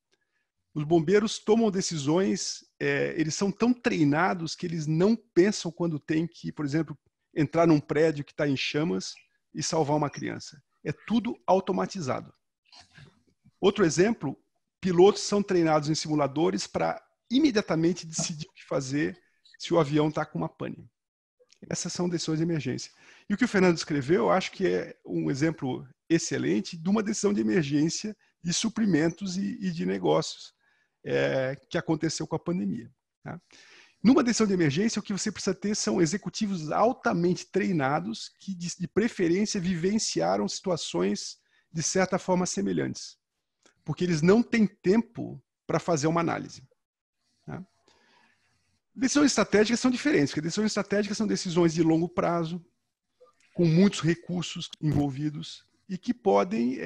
Os bombeiros tomam decisões, eles são tão treinados que eles não pensam quando tem que, por exemplo, entrar num prédio que está em chamas e salvar uma criança. É tudo automatizado. Outro exemplo, pilotos são treinados em simuladores para imediatamente decidir o que fazer se o avião está com uma pane. Essas são decisões de emergência. E o que o Fernando escreveu, eu acho que é um exemplo excelente de uma decisão de emergência de suprimentos e de negócios que aconteceu com a pandemia. Tá? Numa decisão de emergência, o que você precisa ter são executivos altamente treinados que, de preferência, vivenciaram situações de certa forma semelhantes, porque eles não têm tempo para fazer uma análise. Tá? Decisões estratégicas são diferentes, porque decisões estratégicas são decisões de longo prazo, com muitos recursos envolvidos e que podem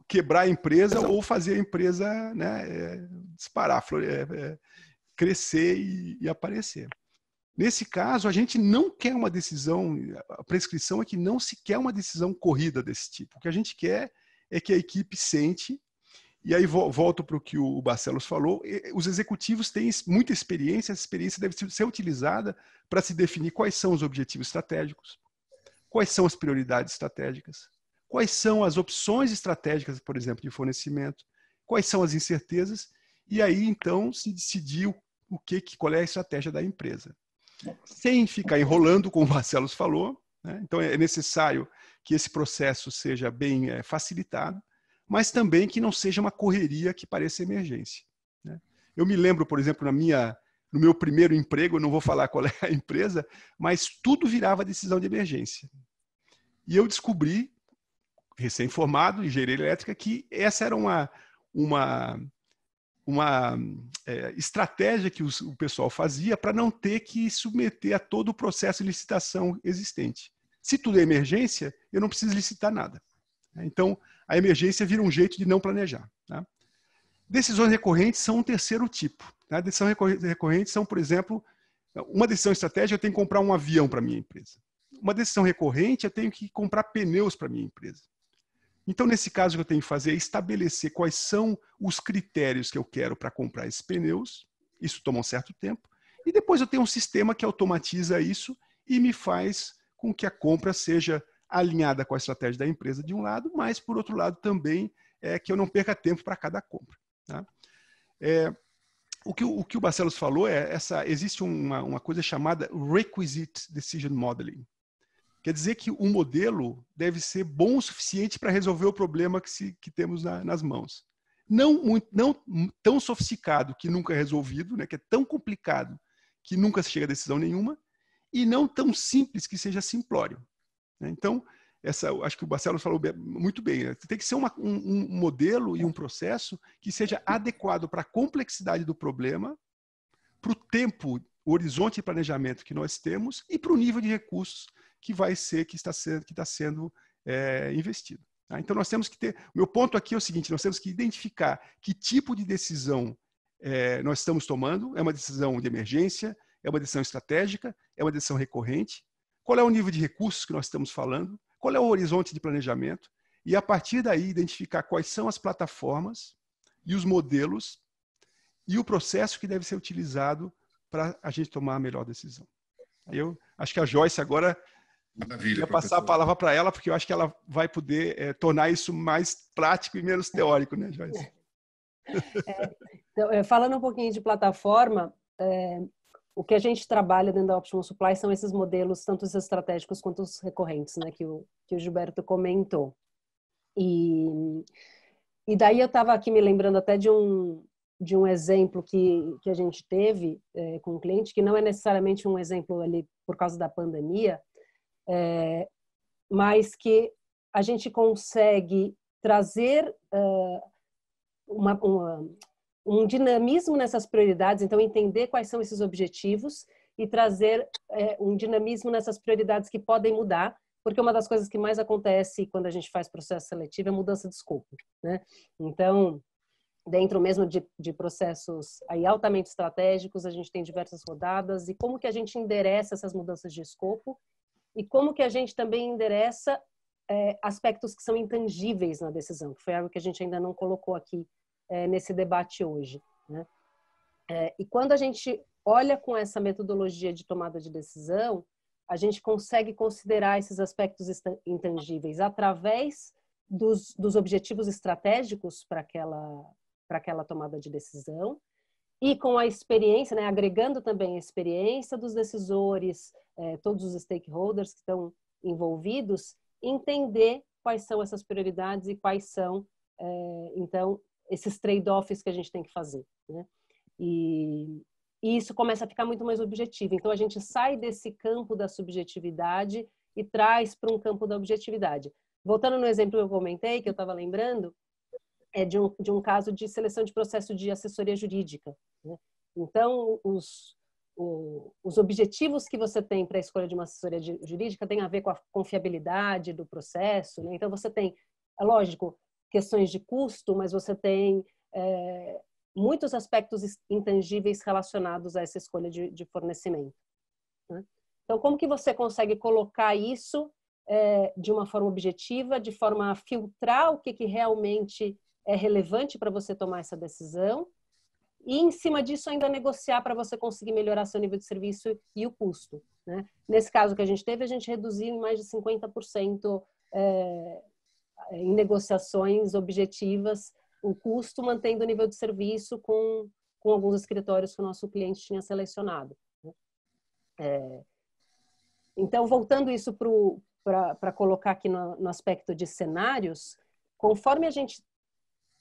quebrar a empresa ou fazer a empresa, né, disparar, crescer e aparecer. Nesse caso, a gente não quer uma decisão, a prescrição é que não se quer uma decisão corrida desse tipo. O que a gente quer é que a equipe sente, e aí volto para o que o Barcelos falou, os executivos têm muita experiência, essa experiência deve ser utilizada para se definir quais são os objetivos estratégicos, quais são as prioridades estratégicas, quais são as opções estratégicas, por exemplo, de fornecimento, quais são as incertezas, e aí, então, se decidir qual é a estratégia da empresa. Sem ficar enrolando, como o Barcelos falou, né? Então é necessário que esse processo seja bem facilitado, mas também que não seja uma correria que pareça emergência. Né? Eu me lembro, por exemplo, no meu primeiro emprego, eu não vou falar qual é a empresa, mas tudo virava decisão de emergência. E eu descobri, recém-formado, engenharia elétrica, que essa era uma estratégia que o pessoal fazia para não ter que submeter a todo o processo de licitação existente. Se tudo é emergência, eu não preciso licitar nada. Então, a emergência vira um jeito de não planejar. Tá? Decisões recorrentes são um terceiro tipo. Tá? Decisões recorrentes são, por exemplo, uma decisão estratégica, eu tenho que comprar um avião para a minha empresa. uma decisão recorrente, eu tenho que comprar pneus para minha empresa. Então, nesse caso, o que eu tenho que fazer é estabelecer quais são os critérios que eu quero para comprar esses pneus. Isso toma um certo tempo. E depois eu tenho um sistema que automatiza isso e me faz com que a compra seja alinhada com a estratégia da empresa de um lado, mas, por outro lado, também que eu não perca tempo para cada compra. Tá? O que o Barcelos falou existe uma coisa chamada Requisite Decision Modeling. Quer dizer que o modelo deve ser bom o suficiente para resolver o problema que temos nas mãos. Não tão sofisticado que nunca é resolvido, né, que é tão complicado que nunca se chega a decisão nenhuma, e não tão simples que seja simplório. Né? Então, acho que o Barcelos falou muito bem. Né? Tem que ser um modelo e um processo que seja adequado para a complexidade do problema, para o tempo, o horizonte de planejamento que nós temos e para o nível de recursos que está sendo investido. Tá? Então, nós temos que ter... O meu ponto aqui é o seguinte, nós temos que identificar que tipo de decisão nós estamos tomando. É uma decisão de emergência, é uma decisão estratégica, é uma decisão recorrente. Qual é o nível de recursos que nós estamos falando? Qual é o horizonte de planejamento? E, a partir daí, identificar quais são as plataformas e os modelos e o processo que deve ser utilizado para a gente tomar a melhor decisão. Eu acho que a Joyce agora... Maravilha, passar a palavra para ela, porque eu acho que ela vai poder tornar isso mais prático e menos teórico, né, Joyce? Então, falando um pouquinho de plataforma, o que a gente trabalha dentro da Optimum Supply são esses modelos, tanto os estratégicos quanto os recorrentes, né, que o Gilberto comentou. E daí eu estava aqui me lembrando até de um exemplo que a gente teve com um cliente, que não é necessariamente um exemplo ali por causa da pandemia, mas que a gente consegue trazer um dinamismo nessas prioridades, então entender quais são esses objetivos e trazer um dinamismo nessas prioridades que podem mudar, porque uma das coisas que mais acontece quando a gente faz processo seletivo é mudança de escopo, né? Então, dentro mesmo de processos aí altamente estratégicos, a gente tem diversas rodadas, e como que a gente endereça essas mudanças de escopo e como que a gente também endereça aspectos que são intangíveis na decisão, que foi algo que a gente ainda não colocou aqui nesse debate hoje. Né? E quando a gente olha com essa metodologia de tomada de decisão, a gente consegue considerar esses aspectos intangíveis através dos objetivos estratégicos para aquela tomada de decisão, e com a experiência, né, agregando também a experiência dos decisores, todos os stakeholders que estão envolvidos, entender quais são essas prioridades e quais são, então, esses trade-offs que a gente tem que fazer. Né? E isso começa a ficar muito mais objetivo. Então, a gente sai desse campo da subjetividade e traz para um campo da objetividade. Voltando no exemplo que eu comentei, que eu estava lembrando, de um caso de seleção de processo de assessoria jurídica. Né? Então, os objetivos que você tem para a escolha de uma assessoria jurídica tem a ver com a confiabilidade do processo. Né? Então, você tem, é lógico, questões de custo, mas você tem muitos aspectos intangíveis relacionados a essa escolha de fornecimento. Né? Então, como que você consegue colocar isso de uma forma objetiva, de forma a filtrar o que realmente é relevante para você tomar essa decisão e, em cima disso, ainda negociar para você conseguir melhorar seu nível de serviço e o custo. Né? Nesse caso que a gente teve, a gente reduziu em mais de 50% em negociações objetivas o custo, mantendo o nível de serviço com alguns escritórios que o nosso cliente tinha selecionado. Né? Então, voltando isso para colocar aqui no aspecto de cenários, conforme a gente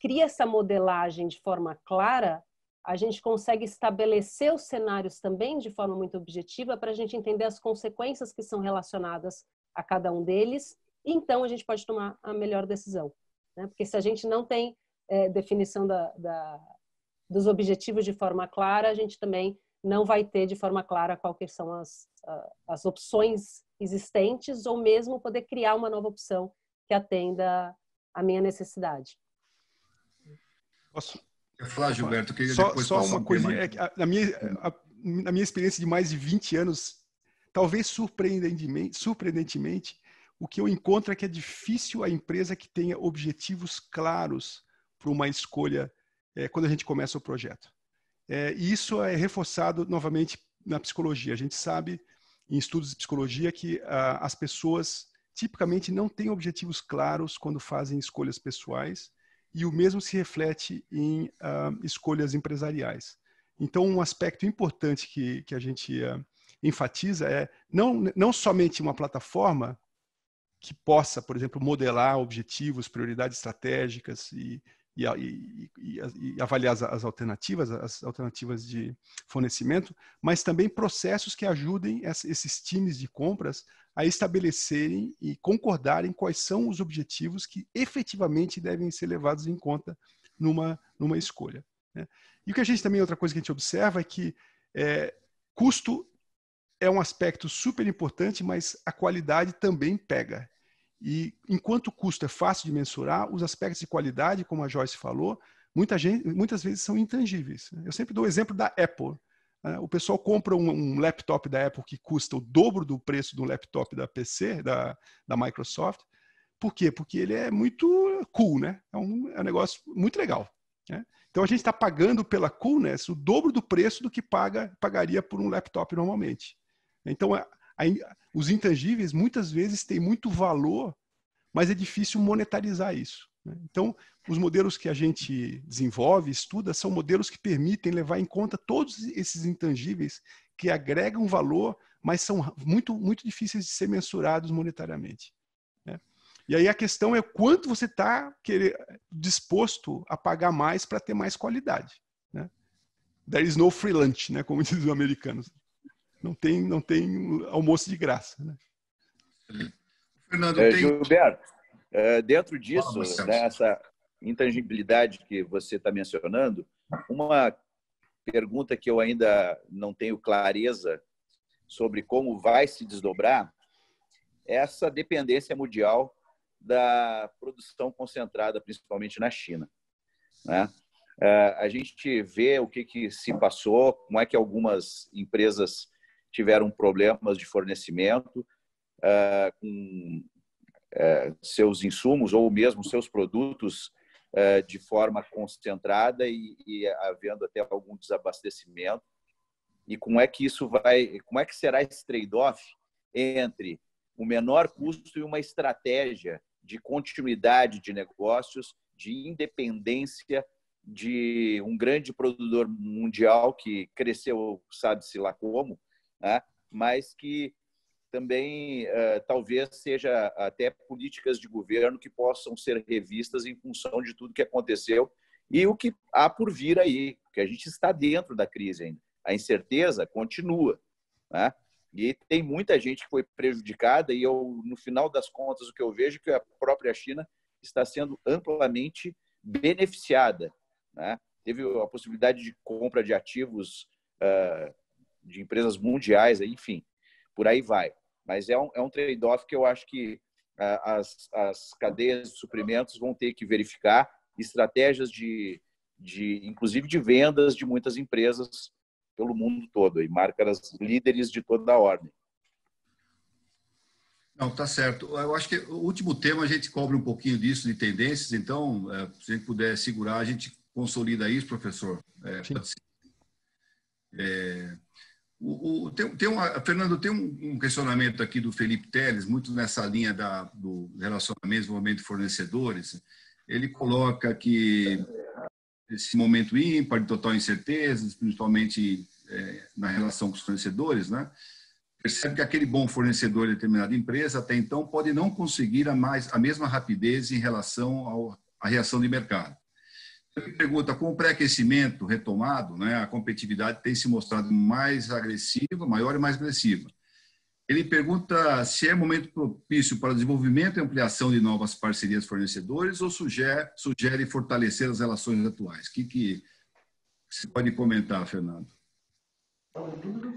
cria essa modelagem de forma clara, a gente consegue estabelecer os cenários também de forma muito objetiva para a gente entender as consequências que são relacionadas a cada um deles, e então a gente pode tomar a melhor decisão. Né? Porque se a gente não tem definição dos objetivos de forma clara, a gente também não vai ter de forma clara quais são as opções existentes, ou mesmo poder criar uma nova opção que atenda à minha necessidade. Posso? Eu falar, Gilberto, que só uma coisa, na minha experiência de mais de 20 anos talvez surpreendentemente, o que eu encontro é que é difícil a empresa que tenha objetivos claros para uma escolha quando a gente começa o projeto. E isso é reforçado novamente na psicologia. A gente sabe, em estudos de psicologia, que as pessoas tipicamente não têm objetivos claros quando fazem escolhas pessoais, e o mesmo se reflete em escolhas empresariais. Então, um aspecto importante que a gente enfatiza é não somente uma plataforma que possa, por exemplo, modelar objetivos, prioridades estratégicas e avaliar as alternativas de fornecimento, mas também processos que ajudem esses times de compras a estabelecerem e concordarem quais são os objetivos que efetivamente devem ser levados em conta numa escolha, né? E o que a gente também, outra coisa que a gente observa é que custo é um aspecto super importante, mas a qualidade também pega. E enquanto o custo é fácil de mensurar, os aspectos de qualidade, como a Joyce falou, muitas vezes são intangíveis. Eu sempre dou o exemplo da Apple. O pessoal compra um laptop da Apple que custa o dobro do preço de um laptop da PC, da Microsoft. Por quê? Porque ele é muito cool, né? É um negócio muito legal, né? Então a gente está pagando pela coolness o dobro do preço do que pagaria por um laptop normalmente. Então os intangíveis muitas vezes têm muito valor, mas é difícil monetarizar isso, né? Então, os modelos que a gente desenvolve, estuda, são modelos que permitem levar em conta todos esses intangíveis que agregam valor, mas são muito, muito difíceis de ser mensurados monetariamente, né? E aí a questão é quanto você está disposto a pagar mais para ter mais qualidade, né? There is no free lunch, né? Como dizem os americanos. Não tem almoço de graça, né? Fernando, Gilberto, dentro disso, dessa intangibilidade que você está mencionando, uma pergunta que eu ainda não tenho clareza sobre como vai se desdobrar é essa dependência mundial da produção concentrada, principalmente na China, né? A gente vê o que se passou, como é que algumas empresas tiveram problemas de fornecimento com seus insumos ou mesmo seus produtos de forma concentrada e havendo até algum desabastecimento. E como é que será esse trade-off entre o menor custo e uma estratégia de continuidade de negócios, de independência de um grande produtor mundial que cresceu, sabe-se lá como, né? Mas que também talvez seja até políticas de governo que possam ser revistas em função de tudo que aconteceu e o que há por vir aí, porque a gente está dentro da crise ainda. A incerteza continua, né? E tem muita gente que foi prejudicada e no final das contas, o que eu vejo é que a própria China está sendo amplamente beneficiada, né? Teve a possibilidade de compra de ativos de empresas mundiais, enfim, por aí vai. Mas é um trade-off que eu acho que as cadeias de suprimentos vão ter que verificar estratégias inclusive de vendas de muitas empresas pelo mundo todo, e marcas líderes de toda a ordem. Não, tá certo. Eu acho que o último tema a gente cobre um pouquinho disso, de tendências, então, se a gente puder segurar, a gente consolida isso, professor. Pode ser. Fernando, tem um questionamento aqui do Felipe Teles, muito nessa linha do relacionamento e desenvolvimento de fornecedores. Ele coloca que esse momento ímpar, de total incerteza, principalmente na relação com os fornecedores, né? Percebe que aquele bom fornecedor de determinada empresa, até então, pode não conseguir a mesma rapidez em relação à reação de mercado. Ele pergunta, com o pré-aquecimento retomado, né, a competitividade tem se mostrado mais agressiva, maior e mais agressiva. Ele pergunta se é momento propício para o desenvolvimento e ampliação de novas parcerias fornecedores ou sugere fortalecer as relações atuais. O que você pode comentar, Fernando?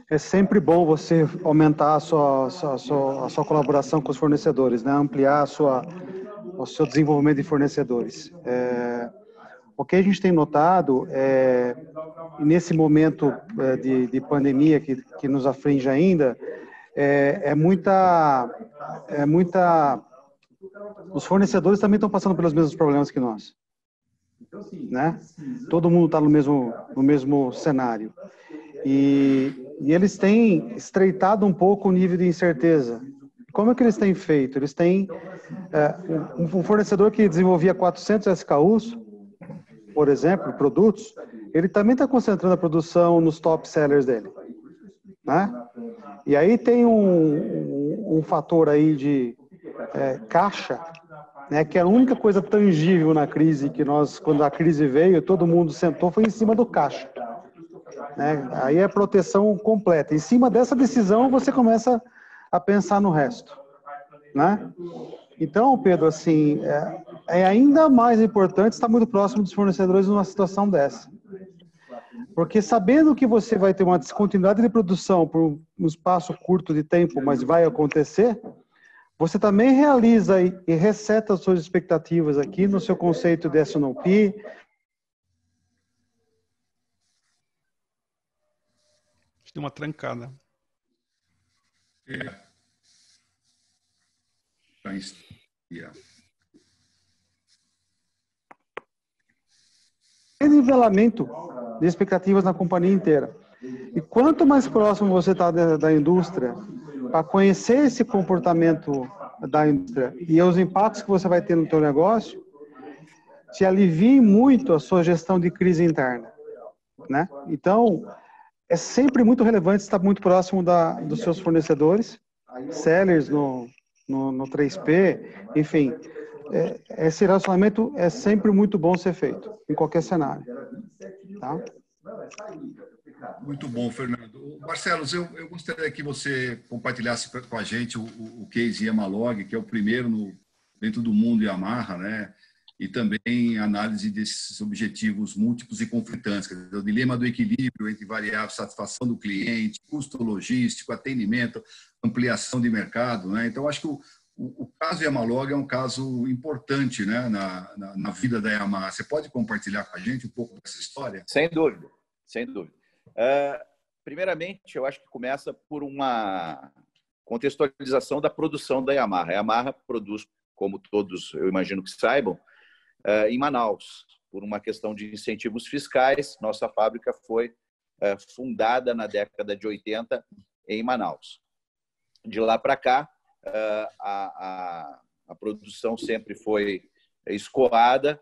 É sempre bom você aumentar a sua colaboração com os fornecedores, né? Ampliar o seu desenvolvimento de fornecedores. O que a gente tem notado nesse momento de pandemia que nos aflige ainda, é muita... Os fornecedores também estão passando pelos mesmos problemas que nós, né? Todo mundo está no mesmo cenário. E eles têm estreitado um pouco o nível de incerteza. Como é que eles têm feito? Eles têm um fornecedor que desenvolvia 400 SKUs, por exemplo, produtos, ele também está concentrando a produção nos top sellers dele, né? E aí tem um fator aí de caixa, né, que é a única coisa tangível na crise, que nós, quando a crise veio, todo mundo sentou, foi em cima do caixa, né? Aí é proteção completa. Em cima dessa decisão, você começa a pensar no resto, né? Então, Pedro, assim, é ainda mais importante estar muito próximo dos fornecedores numa situação dessa. Porque sabendo que você vai ter uma descontinuidade de produção por um espaço curto de tempo, mas vai acontecer, você também realiza e reseta as suas expectativas aqui no seu conceito de S&OP. Deu uma trancada. Nivelamento de expectativas na companhia inteira. E quanto mais próximo você está da indústria, para conhecer esse comportamento da indústria e os impactos que você vai ter no seu negócio, te alivie muito a sua gestão de crise interna, né? Então, é sempre muito relevante estar muito próximo dos seus fornecedores, sellers no 3P, enfim. Esse relacionamento é sempre muito bom ser feito, em qualquer cenário. Tá? Muito bom, Fernando. Barcelos, eu gostaria que você compartilhasse com a gente o case Yamalog, que é o primeiro dentro do mundo Yamaha, né? E também análise desses objetivos múltiplos e conflitantes, quer dizer, o dilema do equilíbrio entre variáveis, satisfação do cliente, custo logístico, atendimento, ampliação de mercado, né? Então, acho que o caso Yamalog é um caso importante, né, na vida da Yamaha. Você pode compartilhar com a gente um pouco dessa história? Sem dúvida, sem dúvida. Primeiramente, eu acho que começa por uma contextualização da produção da Yamaha. A Yamaha produz, como todos eu imagino que saibam, em Manaus, por uma questão de incentivos fiscais. Nossa fábrica foi fundada na década de 80 em Manaus. De lá para cá, a produção sempre foi escoada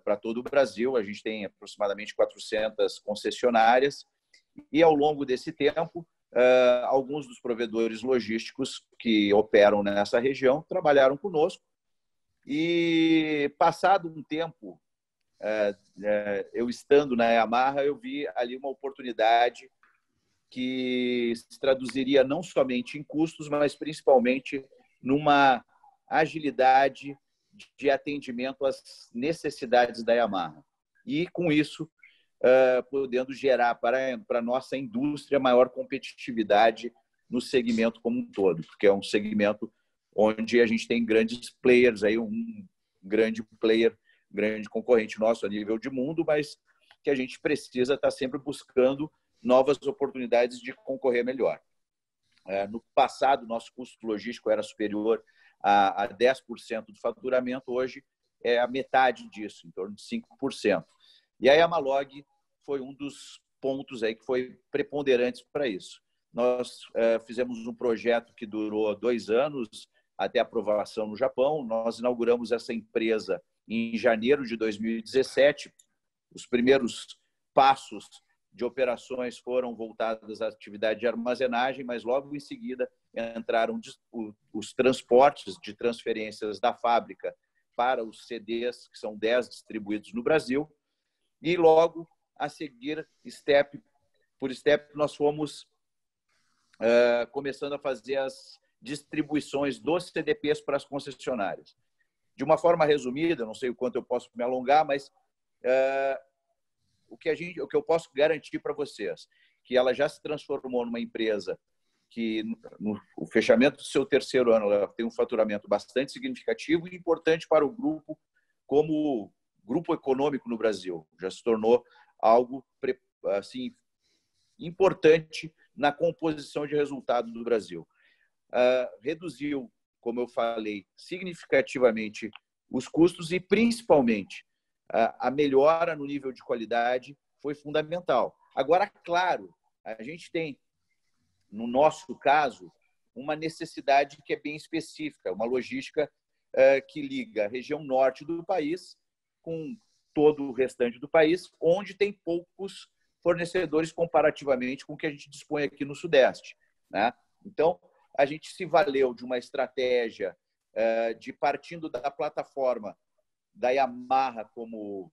para todo o Brasil. A gente tem aproximadamente 400 concessionárias e, ao longo desse tempo, alguns dos provedores logísticos que operam nessa região trabalharam conosco. E, passado um tempo, eu estando na Yamaha, eu vi ali uma oportunidade que se traduziria não somente em custos, mas principalmente numa agilidade de atendimento às necessidades da Yamaha. E, com isso, podendo gerar para a nossa indústria maior competitividade no segmento como um todo, porque é um segmento onde a gente tem grandes players, aí um grande player, grande concorrente nosso a nível de mundo, mas que a gente precisa estar sempre buscando novas oportunidades de concorrer melhor. No passado, nosso custo logístico era superior a 10% do faturamento, hoje é a metade disso, em torno de 5%. E a Yamalog foi um dos pontos aí que foi preponderantes para isso. Nós fizemos um projeto que durou 2 anos, até aprovação no Japão. Nós inauguramos essa empresa em janeiro de 2017. Os primeiros passos de operações foram voltados à atividade de armazenagem, mas logo em seguida entraram os transportes de transferências da fábrica para os CDs, que são 10 distribuídos no Brasil. E logo a seguir, step por step, nós fomos começando a fazer as distribuições dos CDPs para as concessionárias. De uma forma resumida, não sei o quanto eu posso me alongar, mas o que eu posso garantir para vocês, que ela já se transformou numa empresa que, no fechamento do seu 3º ano, ela tem um faturamento bastante significativo e importante para o grupo, como grupo econômico no Brasil. Já se tornou algo assim importante na composição de resultado do Brasil. Reduziu, como eu falei, significativamente os custos e, principalmente, a melhora no nível de qualidade foi fundamental. Agora, claro, a gente tem, no nosso caso, uma necessidade que é bem específica, uma logística que liga a região norte do país com todo o restante do país, onde tem poucos fornecedores comparativamente com o que a gente dispõe aqui no Sudeste, né? Então, a gente se valeu de uma estratégia de partindo da plataforma da Yamaha como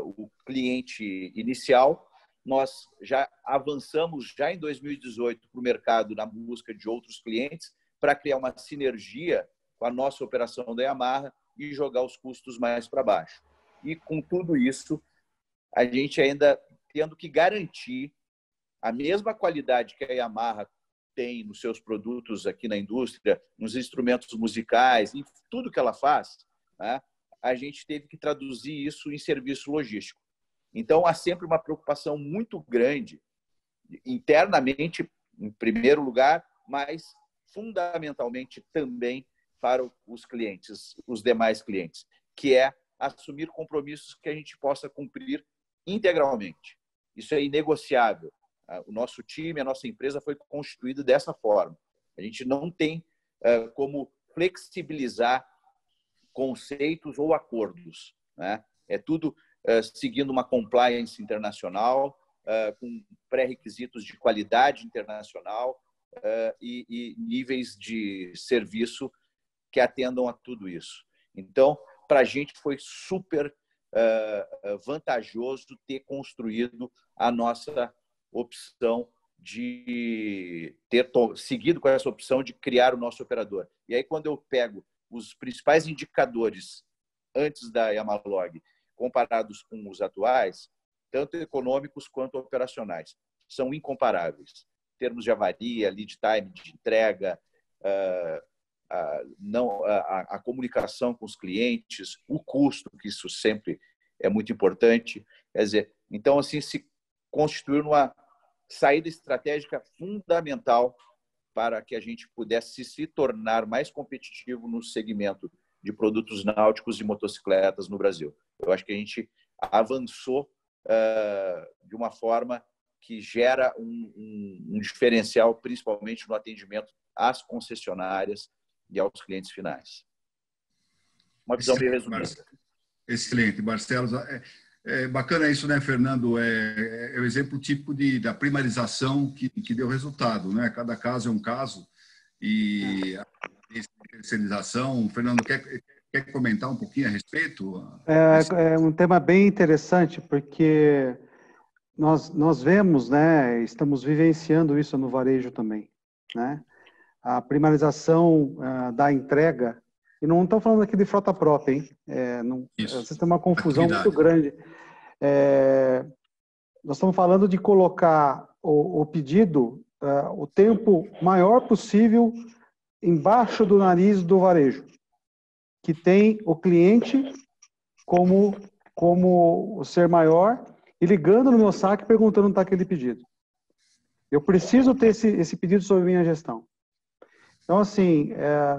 o cliente inicial. Nós já avançamos já em 2018 para o mercado na busca de outros clientes para criar uma sinergia com a nossa operação da Yamaha e jogar os custos mais para baixo. E com tudo isso, a gente ainda tendo que garantir a mesma qualidade que a Yamaha tem nos seus produtos aqui na indústria, nos instrumentos musicais, em tudo que ela faz, né? A gente teve que traduzir isso em serviço logístico. Então, há sempre uma preocupação muito grande, internamente, em primeiro lugar, mas fundamentalmente também para os clientes, os demais clientes, que é assumir compromissos que a gente possa cumprir integralmente. Isso é inegociável. O nosso time, a nossa empresa foi constituída dessa forma. A gente não tem como flexibilizar conceitos ou acordos, né? É tudo seguindo uma compliance internacional, com pré-requisitos de qualidade internacional e níveis de serviço que atendam a tudo isso. Então, para a gente foi super vantajoso ter construído a nossa opção de ter seguido com essa opção de criar o nosso operador. E aí, quando eu pego os principais indicadores antes da Yamalog, comparados com os atuais, tanto econômicos quanto operacionais, são incomparáveis. Em termos de avaria, lead time de entrega, a comunicação com os clientes, o custo, que isso sempre é muito importante. Quer dizer, então, assim, se constituiu uma saída estratégica fundamental para que a gente pudesse se tornar mais competitivo no segmento de produtos náuticos e motocicletas no Brasil. Eu acho que a gente avançou de uma forma que gera um diferencial, principalmente no atendimento às concessionárias e aos clientes finais. Uma visão bem resumida. Excelente, Marcelo. É bacana isso, né, Fernando? É o exemplo típico da primarização que deu resultado, né? Cada caso é um caso. E a especialização, Fernando, quer comentar um pouquinho a respeito? É um tema bem interessante, porque nós vemos, né, estamos vivenciando isso no varejo também, né? A primarização da entrega, e não estou falando aqui de frota própria, hein? Vocês têm uma confusão muito grande. Nós estamos falando de colocar o pedido, o tempo maior possível embaixo do nariz do varejo, que tem o cliente como o ser maior e ligando no meu saque perguntando onde está aquele pedido. Eu preciso ter esse pedido sob minha gestão. Então, assim,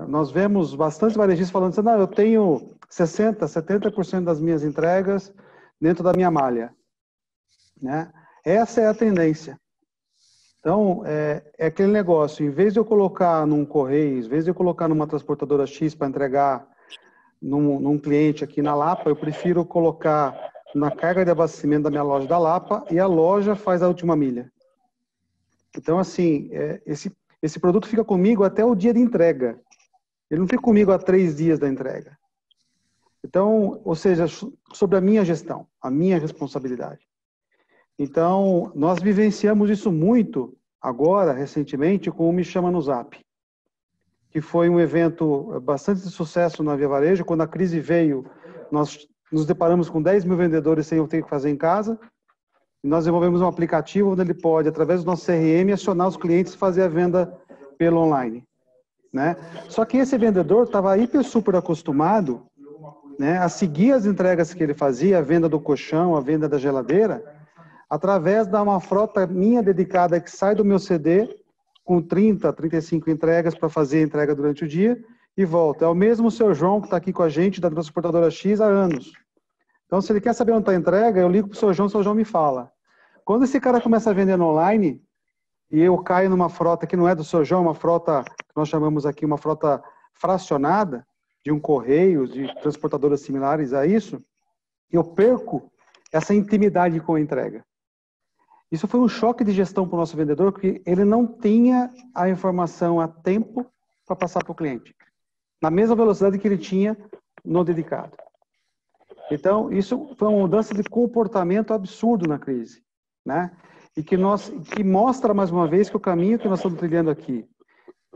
nós vemos bastante varejistas falando assim, não, eu tenho 60%, 70% das minhas entregas dentro da minha malha, né? Essa é a tendência. Então, é aquele negócio, em vez de eu colocar num correio, em vez de eu colocar numa transportadora X para entregar num cliente aqui na Lapa, eu prefiro colocar na carga de abastecimento da minha loja da Lapa e a loja faz a última milha. Então, assim, esse produto fica comigo até o dia de entrega. Ele não fica comigo há 3 dias da entrega. Então, ou seja, sobre a minha gestão, a minha responsabilidade. Então, nós vivenciamos isso muito agora, recentemente, com o Me Chama no Zap, que foi um evento bastante de sucesso na Via Varejo. Quando a crise veio, nós nos deparamos com 10 mil vendedores sem eu ter que fazer em casa. E nós desenvolvemos um aplicativo onde ele pode, através do nosso CRM, acionar os clientes e fazer a venda pelo online, né? Só que esse vendedor estava hiper super acostumado, né, a seguir as entregas que ele fazia, a venda do colchão, a venda da geladeira, através de uma frota minha dedicada que sai do meu CD com 30, 35 entregas para fazer a entrega durante o dia e volta. É o mesmo seu João que está aqui com a gente, da transportadora X, há anos. Então, se ele quer saber onde está a entrega, eu ligo para o seu João me fala. Quando esse cara começa a vender no online, e eu caio numa frota que não é do seu João, uma frota que nós chamamos aqui uma frota fracionada, de um correio, de transportadoras similares a isso, eu perco essa intimidade com a entrega. Isso foi um choque de gestão para o nosso vendedor, porque ele não tinha a informação a tempo para passar para o cliente, na mesma velocidade que ele tinha no dedicado. Então, isso foi uma mudança de comportamento absurdo na crise, né? E que mostra, mais uma vez, que o caminho que nós estamos trilhando aqui,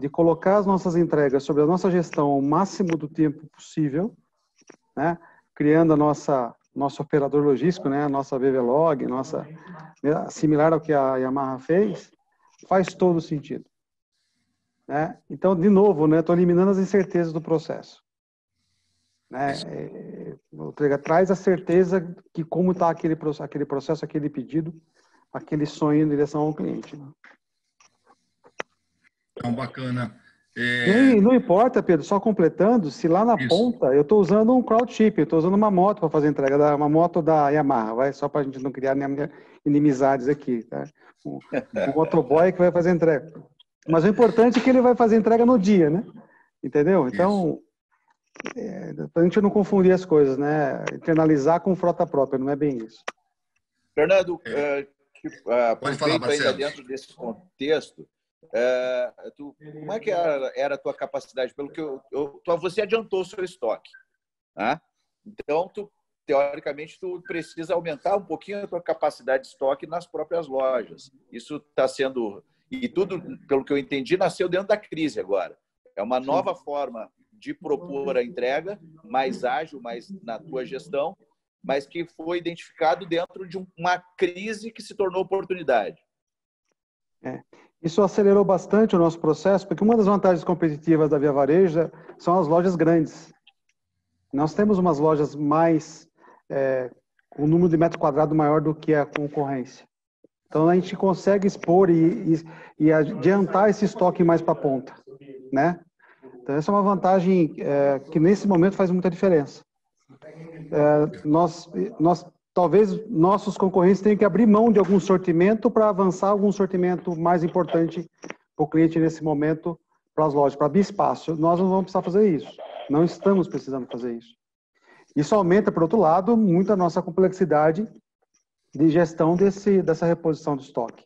de colocar as nossas entregas sobre a nossa gestão ao máximo do tempo possível, né? Criando a nosso operador logístico, né? A nossa VVlog, similar ao que a Yamaha fez, faz todo sentido, né? Então, de novo, né? Estou eliminando as incertezas do processo, né? O Trega traz a certeza que como está aquele processo, aquele pedido, aquele sonho em direção ao cliente, né? Então, bacana. E não importa, Pedro, só completando, se lá na ponta eu estou usando um crowdship, eu estou usando uma moto para fazer a entrega, uma moto da Yamaha, só para a gente não criar inimizades aqui, tá? Um motoboy que vai fazer a entrega. Mas o importante é que ele vai fazer a entrega no dia, né? Entendeu? Então, para a gente não confundir as coisas, né? Internalizar com frota própria, não é bem isso. Fernando, pode falar, Marcelo. Ainda dentro desse contexto, como é que era a tua capacidade? Pelo que você adiantou o seu estoque, né? Então, teoricamente, tu precisa aumentar um pouquinho a tua capacidade de estoque nas próprias lojas. Isso está sendo... E tudo, pelo que eu entendi, nasceu dentro da crise agora. É uma nova forma de propor a entrega, mais ágil, mais na tua gestão, mas que foi identificado dentro de uma crise que se tornou oportunidade. Isso acelerou bastante o nosso processo, porque uma das vantagens competitivas da Via Varejo são as lojas grandes. Nós temos umas lojas mais, com um número de metro quadrado maior do que a concorrência. Então, a gente consegue expor e adiantar esse estoque mais para a ponta, né? Então, essa é uma vantagem que, nesse momento, faz muita diferença. Talvez nossos concorrentes tenham que abrir mão de algum sortimento para avançar algum sortimento mais importante para o cliente nesse momento, para as lojas, para abrir espaço. Nós não vamos precisar fazer isso. Não estamos precisando fazer isso. Isso aumenta, por outro lado, muito a nossa complexidade de gestão dessa reposição do estoque,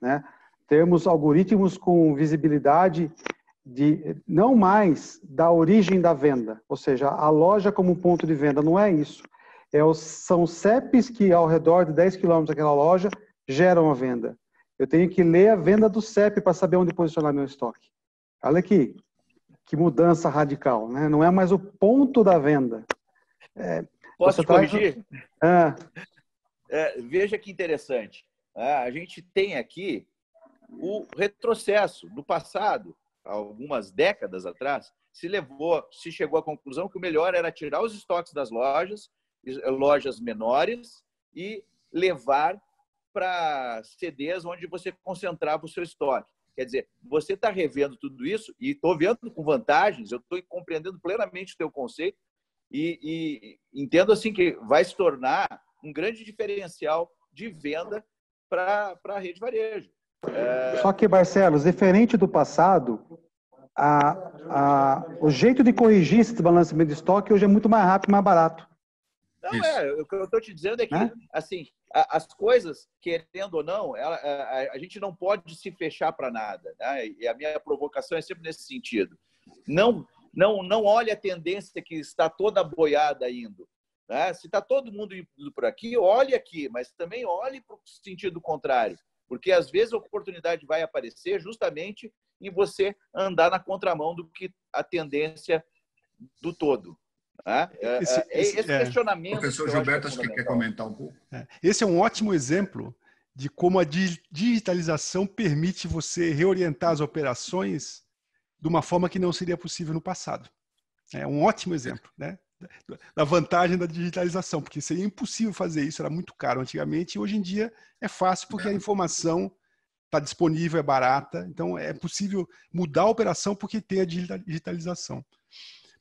né? Temos algoritmos com visibilidade não mais da origem da venda, ou seja, a loja como ponto de venda, não é isso. São CEPs que ao redor de 10 quilômetros daquela loja geram a venda. Eu tenho que ler a venda do CEP para saber onde posicionar meu estoque. Olha aqui, que mudança radical, né? Não é mais o ponto da venda. Posso te corrigir? Veja que interessante. A gente tem aqui o retrocesso do passado, algumas décadas atrás, se chegou à conclusão que o melhor era tirar os estoques das lojas menores e levar para CDs onde você concentrava o seu estoque. Quer dizer, você está revendo tudo isso e estou vendo com vantagens, eu estou compreendendo plenamente o teu conceito e entendo assim que vai se tornar um grande diferencial de venda para a rede varejo. Só que, Barcelos, diferente do passado, o jeito de corrigir esse balanceamento de estoque hoje é muito mais rápido e mais barato. Não, o que eu estou te dizendo é que, assim, as coisas, querendo ou não, a gente não pode se fechar para nada, né? E a minha provocação é sempre nesse sentido. Não olhe a tendência que está toda boiada indo, né? Se está todo mundo indo por aqui, olhe aqui, mas também olhe para o sentido contrário, porque às vezes a oportunidade vai aparecer justamente em você andar na contramão do que a tendência do todo. Esse questionamento. O professor Gilberto, acho que quer comentar um pouco. Esse é um ótimo exemplo de como a digitalização permite você reorientar as operações de uma forma que não seria possível no passado. É um ótimo exemplo, né? da vantagem da digitalização, porque seria impossível fazer isso, era muito caro antigamente, e hoje em dia é fácil porque a informação está disponível, é barata, então é possível mudar a operação porque tem a digitalização.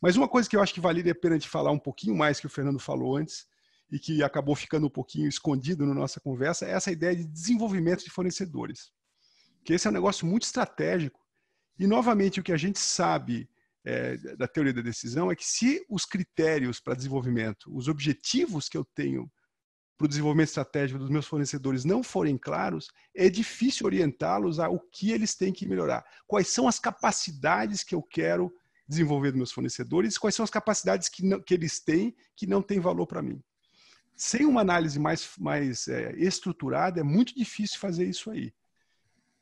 Mas uma coisa que eu acho que valeria a pena a gente falar um pouquinho mais que o Fernando falou antes, e que acabou ficando um pouquinho escondido na nossa conversa, é essa ideia de desenvolvimento de fornecedores. Que esse é um negócio muito estratégico, e novamente o que a gente sabe da teoria da decisão é que se os critérios para desenvolvimento, os objetivos que eu tenho para o desenvolvimento estratégico dos meus fornecedores não forem claros, é difícil orientá-los a o que eles têm que melhorar. Quais são as capacidades que eu quero desenvolver dos meus fornecedores, quais são as capacidades que eles têm que não têm valor para mim. Sem uma análise mais estruturada, é muito difícil fazer isso aí.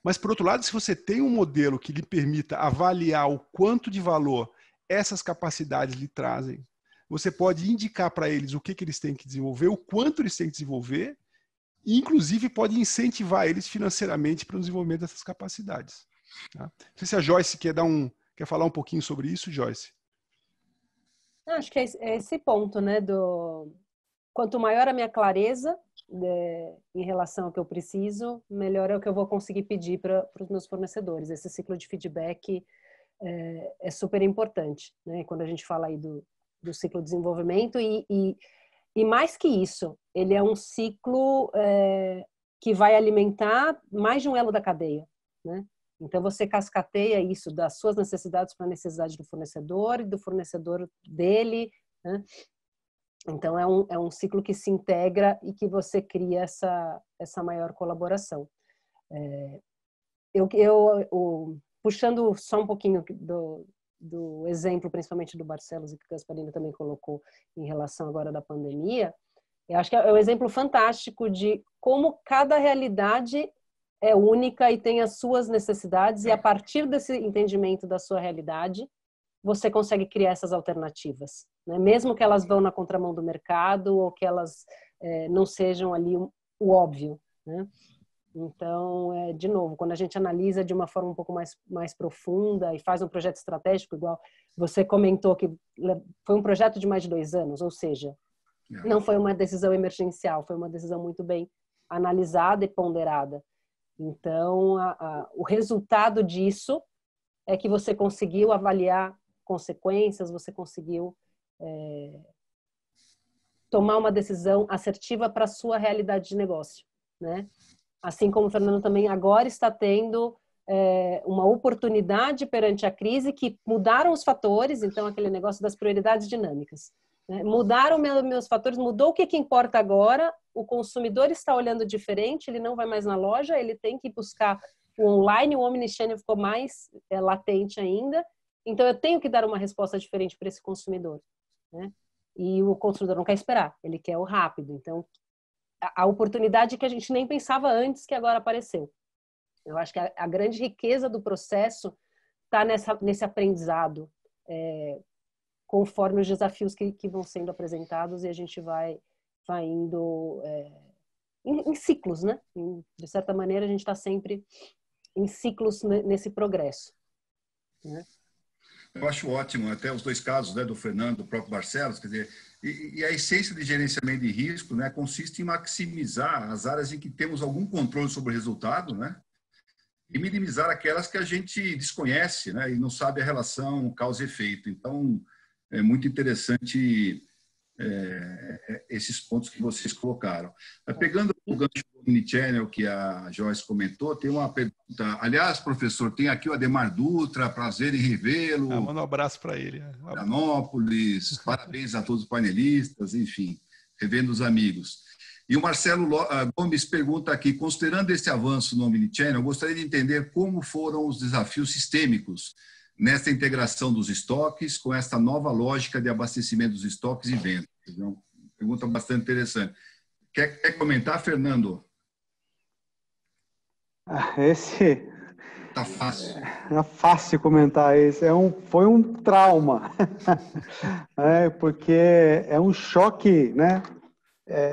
Mas, por outro lado, se você tem um modelo que lhe permita avaliar o quanto de valor essas capacidades lhe trazem, você pode indicar para eles o que eles têm que desenvolver, o quanto eles têm que desenvolver, e, inclusive, pode incentivar eles financeiramente para o desenvolvimento dessas capacidades. Tá? Não sei se a Joyce quer falar um pouquinho sobre isso, Joyce. Acho que é esse ponto, né? Quanto maior a minha clareza em relação ao que eu preciso, melhor é o que eu vou conseguir pedir para os meus fornecedores. Esse ciclo de feedback é super importante, né? Quando a gente fala aí do ciclo de desenvolvimento e mais que isso, ele é um ciclo que vai alimentar mais de um elo da cadeia, né? Então você cascateia isso das suas necessidades para a necessidade do fornecedor e do fornecedor dele, né? Então, é um ciclo que se integra e que você cria essa maior colaboração. Puxando só um pouquinho do exemplo, principalmente do Barcelos, e que o Gasparini também colocou em relação agora da pandemia, eu acho que é um exemplo fantástico de como cada realidade é única e tem as suas necessidades, e a partir desse entendimento da sua realidade, você consegue criar essas alternativas, né? Mesmo que elas vão na contramão do mercado ou que elas não sejam ali o óbvio, né? Então, de novo, quando a gente analisa de uma forma um pouco mais profunda e faz um projeto estratégico, igual você comentou que foi um projeto de mais de 2 anos, ou seja, não foi uma decisão emergencial, foi uma decisão muito bem analisada e ponderada. Então, o resultado disso é que você conseguiu avaliar consequências, você conseguiu tomar uma decisão assertiva para a sua realidade de negócio, né? Assim como o Fernando também agora está tendo uma oportunidade perante a crise que mudaram os fatores, então aquele negócio das prioridades dinâmicas, né? Mudaram meus fatores, mudou o que importa agora, o consumidor está olhando diferente, ele não vai mais na loja, ele tem que buscar o online, o omnichannel ficou mais latente ainda. Então, eu tenho que dar uma resposta diferente para esse consumidor, né? E o consumidor não quer esperar, ele quer o rápido. Então, a oportunidade que a gente nem pensava antes, que agora apareceu. Eu acho que a grande riqueza do processo está nesse aprendizado, conforme os desafios que vão sendo apresentados, e a gente vai indo em ciclos, né? De certa maneira, a gente está sempre em ciclos nesse progresso, né? Eu acho ótimo, até os 2 casos, né, do Fernando, do próprio Barcelos, quer dizer, e a essência de gerenciamento de risco, né, consiste em maximizar as áreas em que temos algum controle sobre o resultado, né, e minimizar aquelas que a gente desconhece, né, e não sabe a relação causa e efeito. Então, é muito interessante esses pontos que vocês colocaram. Pegando o gancho do Omnichannel que a Joyce comentou, tem uma pergunta. Aliás, professor, tem aqui o Ademar Dutra, prazer em revê-lo. Manda um abraço para ele. Florianópolis, parabéns a todos os panelistas, enfim, revendo os amigos. E o Marcelo Gomes pergunta aqui, considerando esse avanço no Omnichannel, eu gostaria de entender como foram os desafios sistêmicos nessa integração dos estoques com essa nova lógica de abastecimento dos estoques e vendas. Uma pergunta bastante interessante. Quer comentar, Fernando? Esse... Tá fácil. É fácil comentar esse. Foi um trauma. Porque é um choque, né?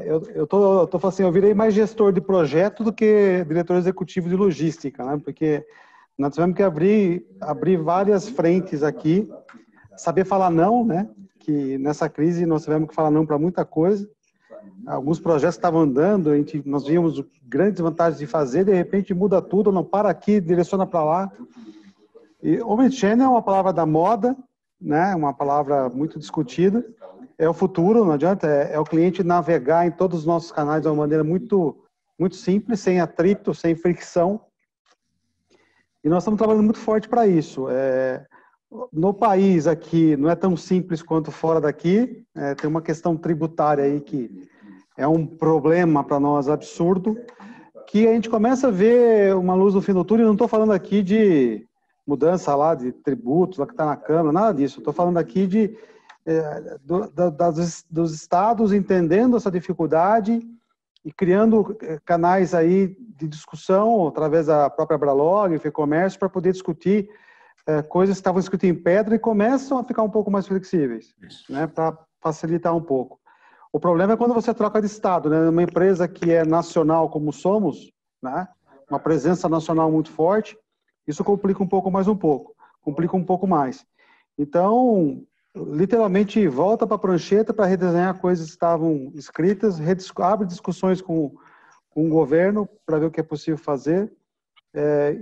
Eu tô falando assim, eu virei mais gestor de projeto do que diretor executivo de logística, né? Porque nós tivemos que abrir várias frentes aqui, saber falar não, né? que nessa crise nós tivemos que falar não para muita coisa. Alguns projetos estavam andando, nós víamos grandes vantagens de fazer, de repente muda tudo, não para aqui, direciona para lá. E Omnichannel é uma palavra da moda, né? Uma palavra muito discutida. É o futuro, não adianta, é o cliente navegar em todos os nossos canais de uma maneira muito, muito simples, sem atrito, sem fricção. E nós estamos trabalhando muito forte para isso. No país aqui não é tão simples quanto fora daqui, tem uma questão tributária aí que é um problema para nós absurdo, que a gente começa a ver uma luz no fim do túnel. Não estou falando aqui de mudança lá de tributos, lá que está na Câmara, nada disso. Estou falando aqui dos estados entendendo essa dificuldade e criando canais aí de discussão através da própria Abralog, FEComércio, para poder discutir coisas que estavam escritas em pedra e começam a ficar um pouco mais flexíveis, né, para facilitar um pouco. O problema é quando você troca de estado, né? Uma empresa que é nacional como somos, né, uma presença nacional muito forte, isso complica um pouco mais. Então, literalmente volta para a prancheta para redesenhar coisas que estavam escritas, abre discussões com o governo para ver o que é possível fazer.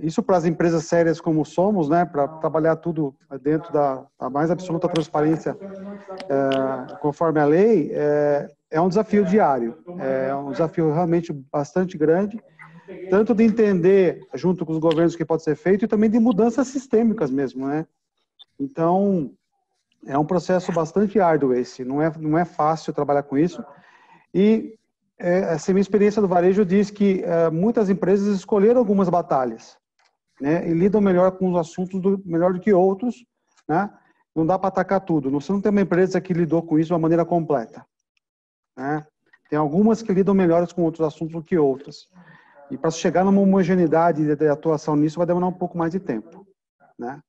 Isso para as empresas sérias como somos, né, para trabalhar tudo dentro da mais absoluta transparência, conforme a lei, é um desafio diário, é um desafio realmente bastante grande, tanto de entender junto com os governos o que pode ser feito e também de mudanças sistêmicas mesmo, né? Então, é um processo bastante árduo esse, não é fácil trabalhar com isso. E essa minha experiência do varejo diz que muitas empresas escolheram algumas batalhas, né, e lidam melhor com os assuntos melhor do que outros, né? Não dá para atacar tudo. Você não tem uma empresa que lidou com isso de uma maneira completa, né? Tem algumas que lidam melhores com outros assuntos do que outras. E para chegar numa homogeneidade de atuação nisso vai demorar um pouco mais de tempo, né?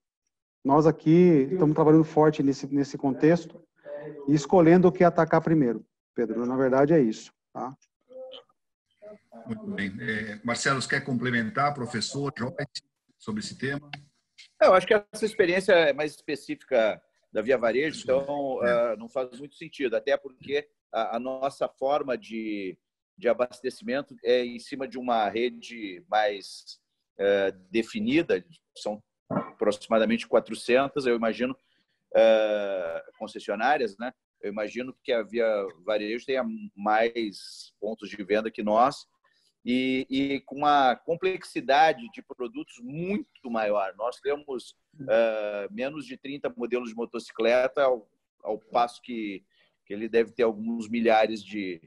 Nós aqui estamos trabalhando forte nesse contexto e escolhendo o que atacar primeiro, Pedro. Na verdade é isso. Tá? Muito bem. Marcelo, você quer complementar, professor Joyce, sobre esse tema? Eu acho que essa experiência é mais específica da Via Varejo, então não faz muito sentido, até porque a nossa forma de abastecimento é em cima de uma rede mais definida, são aproximadamente 400, eu imagino, concessionárias, né? Eu imagino que a Via Varejo tenha mais pontos de venda que nós e com uma complexidade de produtos muito maior. Nós temos menos de 30 modelos de motocicleta, ao passo que ele deve ter alguns milhares de...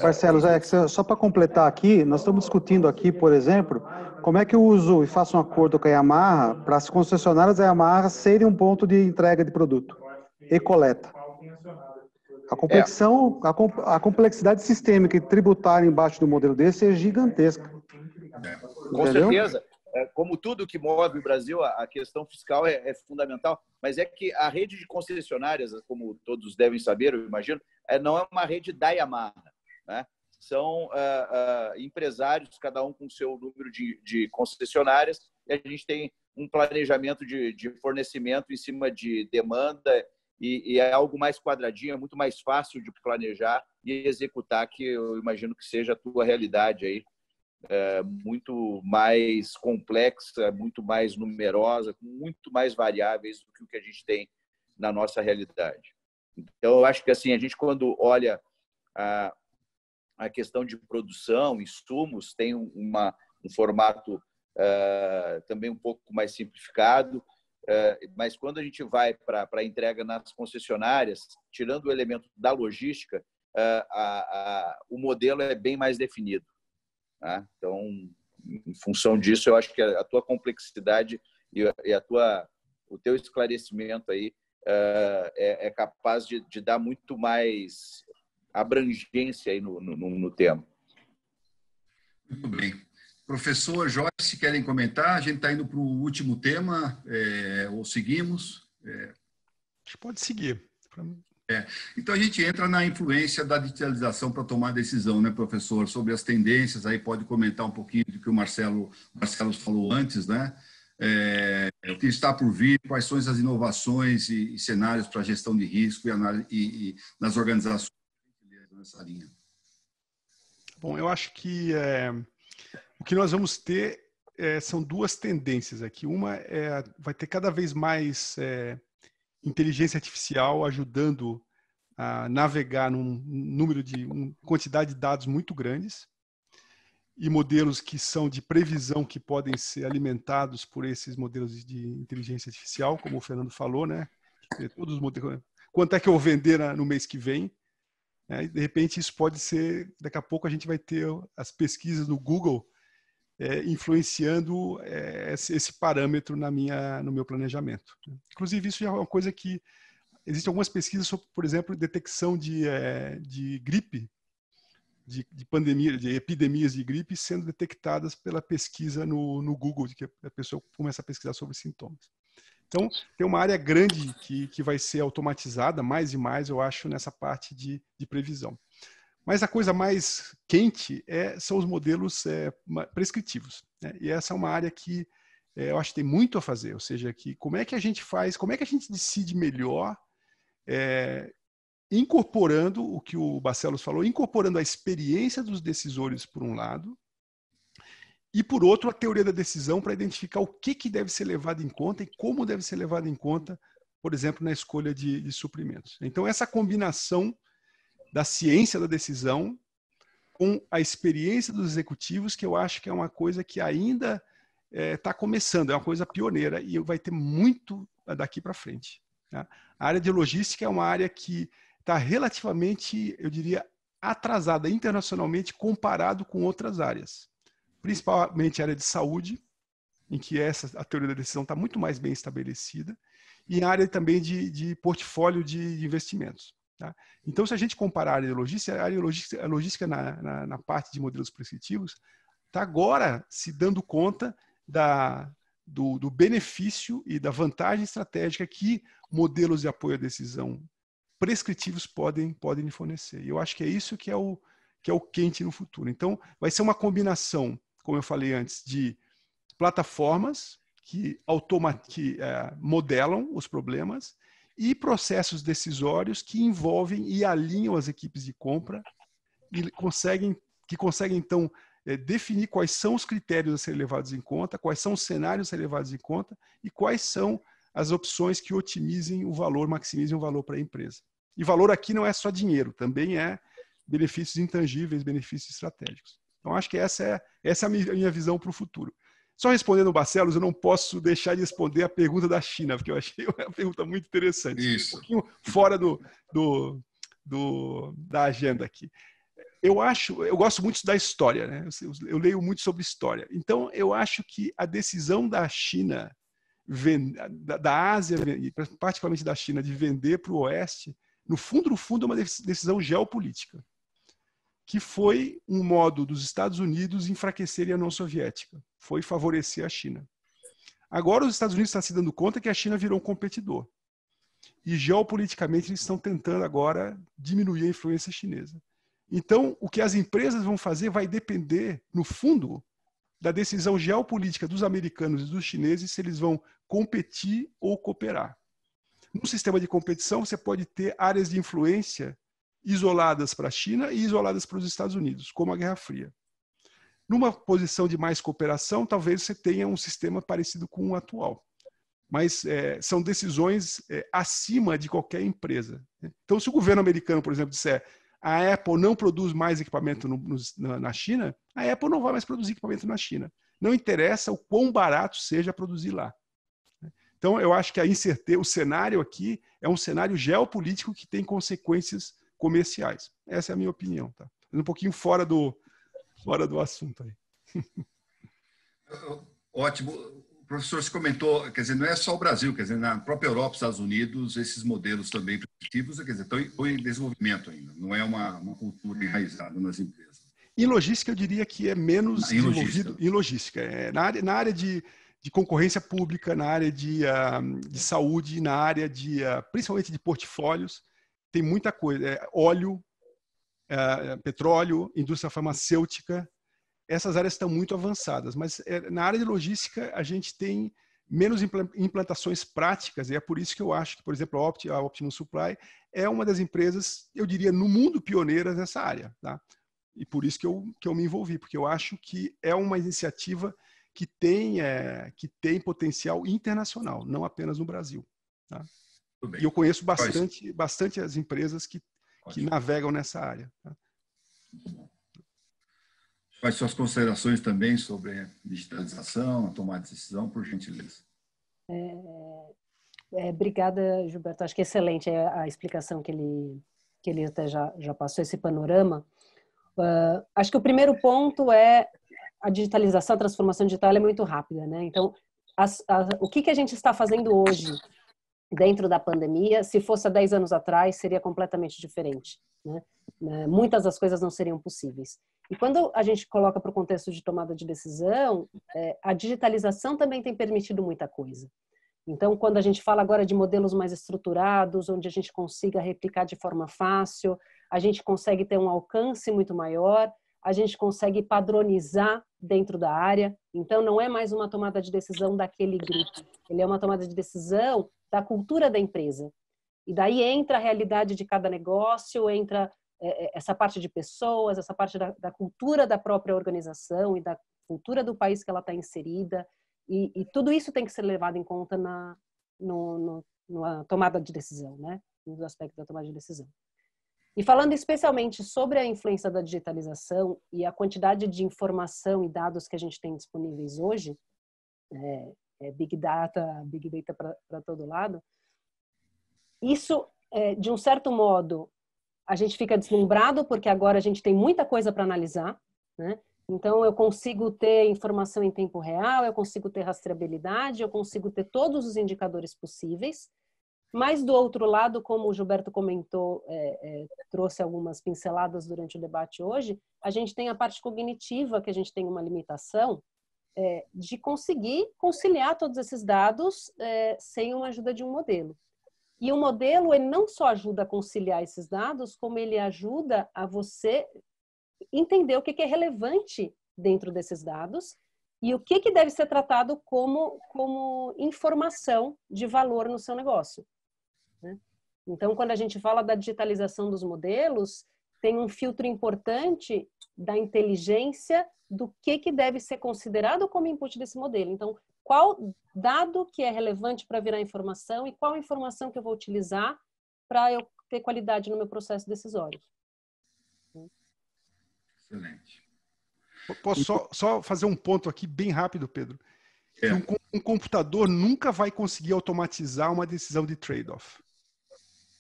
Marcelo, só para completar aqui, nós estamos discutindo aqui, por exemplo, como é que eu uso e faço um acordo com a Yamaha para as concessionárias da Yamaha serem um ponto de entrega de produto e coleta. A complexidade sistêmica e tributária embaixo do modelo desse é gigantesca. Com certeza. Como tudo que move o Brasil, a questão fiscal é fundamental, mas é que a rede de concessionárias, como todos devem saber, eu imagino, não é uma rede da Yamaha, né? São empresários, cada um com seu número de concessionárias, e a gente tem um planejamento de fornecimento em cima de demanda e é algo mais quadradinho, é muito mais fácil de planejar e executar, que eu imagino que seja a tua realidade aí. Muito mais complexa, muito mais numerosa, com muito mais variáveis do que o que a gente tem na nossa realidade. Então, eu acho que assim, a gente, quando olha a questão de produção, insumos, tem um formato também um pouco mais simplificado, mas quando a gente vai para a entrega nas concessionárias, tirando o elemento da logística, o modelo é bem mais definido. Então, em função disso, eu acho que a tua complexidade e o teu esclarecimento aí é capaz de dar muito mais abrangência aí no tema. Muito bem. Professor Joyce, querem comentar? A gente está indo para o último tema, ou seguimos? Acho que pode seguir. Então, a gente entra na influência da digitalização para tomar decisão, né, professor? Sobre as tendências, aí pode comentar um pouquinho do que o Marcelo falou antes, né? o que está por vir, quais são as inovações e cenários para a gestão de risco e nas organizações nessa linha? Bom, eu acho que o que nós vamos ter são duas tendências aqui. Uma vai ter cada vez mais inteligência artificial ajudando a navegar num número de quantidade de dados muito grandes e modelos que são de previsão que podem ser alimentados por esses modelos de inteligência artificial, como o Fernando falou, né? Todos os modelos, quanto é que eu vou vender no mês que vem? Né? De repente isso pode ser, daqui a pouco a gente vai ter as pesquisas no Google influenciando esse parâmetro no meu planejamento. Inclusive isso já é uma coisa que existem algumas pesquisas sobre, por exemplo, detecção de gripe, de pandemia, de epidemias de gripe sendo detectadas pela pesquisa no Google, de que a pessoa começa a pesquisar sobre sintomas. Então, tem uma área grande que vai ser automatizada, mais e mais, eu acho, nessa parte de previsão. Mas a coisa mais quente são os modelos prescritivos, né? E essa é uma área que eu acho que tem muito a fazer, ou seja, como é que a gente faz, como é que a gente decide melhor, incorporando o que o Barcelos falou, incorporando a experiência dos decisores, por um lado, e, por outro, a teoria da decisão para identificar o que deve ser levado em conta e como deve ser levado em conta, por exemplo, na escolha de suprimentos. Então, essa combinação da ciência da decisão com a experiência dos executivos, que eu acho que é uma coisa que ainda está começando, é uma coisa pioneira e vai ter muito daqui para frente. Tá? A área de logística é uma área que está relativamente, eu diria, atrasada internacionalmente comparado com outras áreas. Principalmente a área de saúde, em que a teoria da decisão está muito mais bem estabelecida, e a área também de portfólio de investimentos. Tá? Então, se a gente comparar a área de logística na parte de modelos prescritivos, está agora se dando conta do benefício e da vantagem estratégica que modelos de apoio à decisão prescritivos podem lhe fornecer. E eu acho que é isso que é o quente no futuro. Então, vai ser uma combinação, como eu falei antes, de plataformas que modelam os problemas e processos decisórios que envolvem e alinham as equipes de compra e que conseguem então, definir quais são os critérios a serem levados em conta, quais são os cenários a serem levados em conta e quais são as opções que otimizem o valor, maximizem o valor para a empresa. E valor aqui não é só dinheiro, também é benefícios intangíveis, benefícios estratégicos. Então, acho que essa é a minha visão para o futuro. Só respondendo o Barcelos, eu não posso deixar de responder a pergunta da China, porque eu achei uma pergunta muito interessante. Isso. Um pouquinho fora da agenda aqui. Eu gosto muito da história, né? Eu leio muito sobre história. Então, eu acho que a decisão da China, da Ásia, particularmente da China, de vender para o Oeste, no fundo, é uma decisão geopolítica, que foi um modo dos Estados Unidos enfraquecerem a União Soviética, foi favorecer a China. Agora os Estados Unidos estão se dando conta que a China virou um competidor. E geopoliticamente eles estão tentando agora diminuir a influência chinesa. Então, o que as empresas vão fazer vai depender, no fundo, da decisão geopolítica dos americanos e dos chineses se eles vão competir ou cooperar. No sistema de competição, você pode ter áreas de influência isoladas para a China e isoladas para os Estados Unidos, como a Guerra Fria. Numa posição de mais cooperação, talvez você tenha um sistema parecido com o atual. Mas são decisões acima de qualquer empresa. Então, se o governo americano, por exemplo, disser a Apple não produz mais equipamento na China, a Apple não vai mais produzir equipamento na China. Não interessa o quão barato seja produzir lá. Então, eu acho que o cenário aqui é um cenário geopolítico que tem consequências comerciais. Essa é a minha opinião. Tá? Um pouquinho fora do assunto aí. Ótimo. O professor se comentou, quer dizer, não é só o Brasil, quer dizer, na própria Europa, Estados Unidos, esses modelos também prescritivos, quer dizer, estão em desenvolvimento ainda. Não é uma cultura enraizada nas empresas. Em logística, eu diria que é menos desenvolvido. Em logística. Na área de concorrência pública, na área de saúde, na área principalmente de portfólios, tem muita coisa. Óleo, petróleo, indústria farmacêutica, essas áreas estão muito avançadas. Mas na área de logística, a gente tem menos implantações práticas, e é por isso que eu acho que, por exemplo, a Optimum Supply é uma das empresas, eu diria, no mundo pioneiras nessa área. Tá? E por isso que eu me envolvi, porque eu acho que é uma iniciativa que tem potencial internacional, não apenas no Brasil. Tá? E eu conheço bastante as empresas que navegam nessa área. Tá? Quais suas considerações também sobre a digitalização, a tomada de decisão, por gentileza? Obrigada, Gilberto. Acho que é excelente a explicação que ele até já passou, esse panorama. Acho que o primeiro ponto é a digitalização, a transformação digital é muito rápida, né? Então, o que a gente está fazendo hoje dentro da pandemia, se fosse há 10 anos atrás, seria completamente diferente, né? Muitas das coisas não seriam possíveis. E quando a gente coloca para o contexto de tomada de decisão, a digitalização também tem permitido muita coisa. Então, quando a gente fala agora de modelos mais estruturados, onde a gente consiga replicar de forma fácil, a gente consegue ter um alcance muito maior, a gente consegue padronizar dentro da área. Então, não é mais uma tomada de decisão daquele grupo, ele é uma tomada de decisão da cultura da empresa. E daí entra a realidade de cada negócio, entra essa parte de pessoas, essa parte da cultura da própria organização e da cultura do país que ela está inserida. E tudo isso tem que ser levado em conta na tomada de decisão, né? No aspecto da tomada de decisão. E falando especialmente sobre a influência da digitalização e a quantidade de informação e dados que a gente tem disponíveis hoje, Big Data para todo lado, isso, de um certo modo, a gente fica deslumbrado porque agora a gente tem muita coisa para analisar, né? Então, eu consigo ter informação em tempo real, eu consigo ter rastreabilidade, eu consigo ter todos os indicadores possíveis, mas do outro lado, como o Gilberto comentou, trouxe algumas pinceladas durante o debate hoje, a gente tem a parte cognitiva, que a gente tem uma limitação de conseguir conciliar todos esses dados sem uma ajuda de um modelo. E o modelo, ele não só ajuda a conciliar esses dados, como ele ajuda a você entender o que é relevante dentro desses dados e o que deve ser tratado como informação de valor no seu negócio, né? Então, quando a gente fala da digitalização dos modelos, tem um filtro importante da inteligência do que deve ser considerado como input desse modelo. Então, qual dado que é relevante para virar informação e qual informação que eu vou utilizar para eu ter qualidade no meu processo decisório. Excelente. Posso só fazer um ponto aqui bem rápido, Pedro? Um computador nunca vai conseguir automatizar uma decisão de trade-off.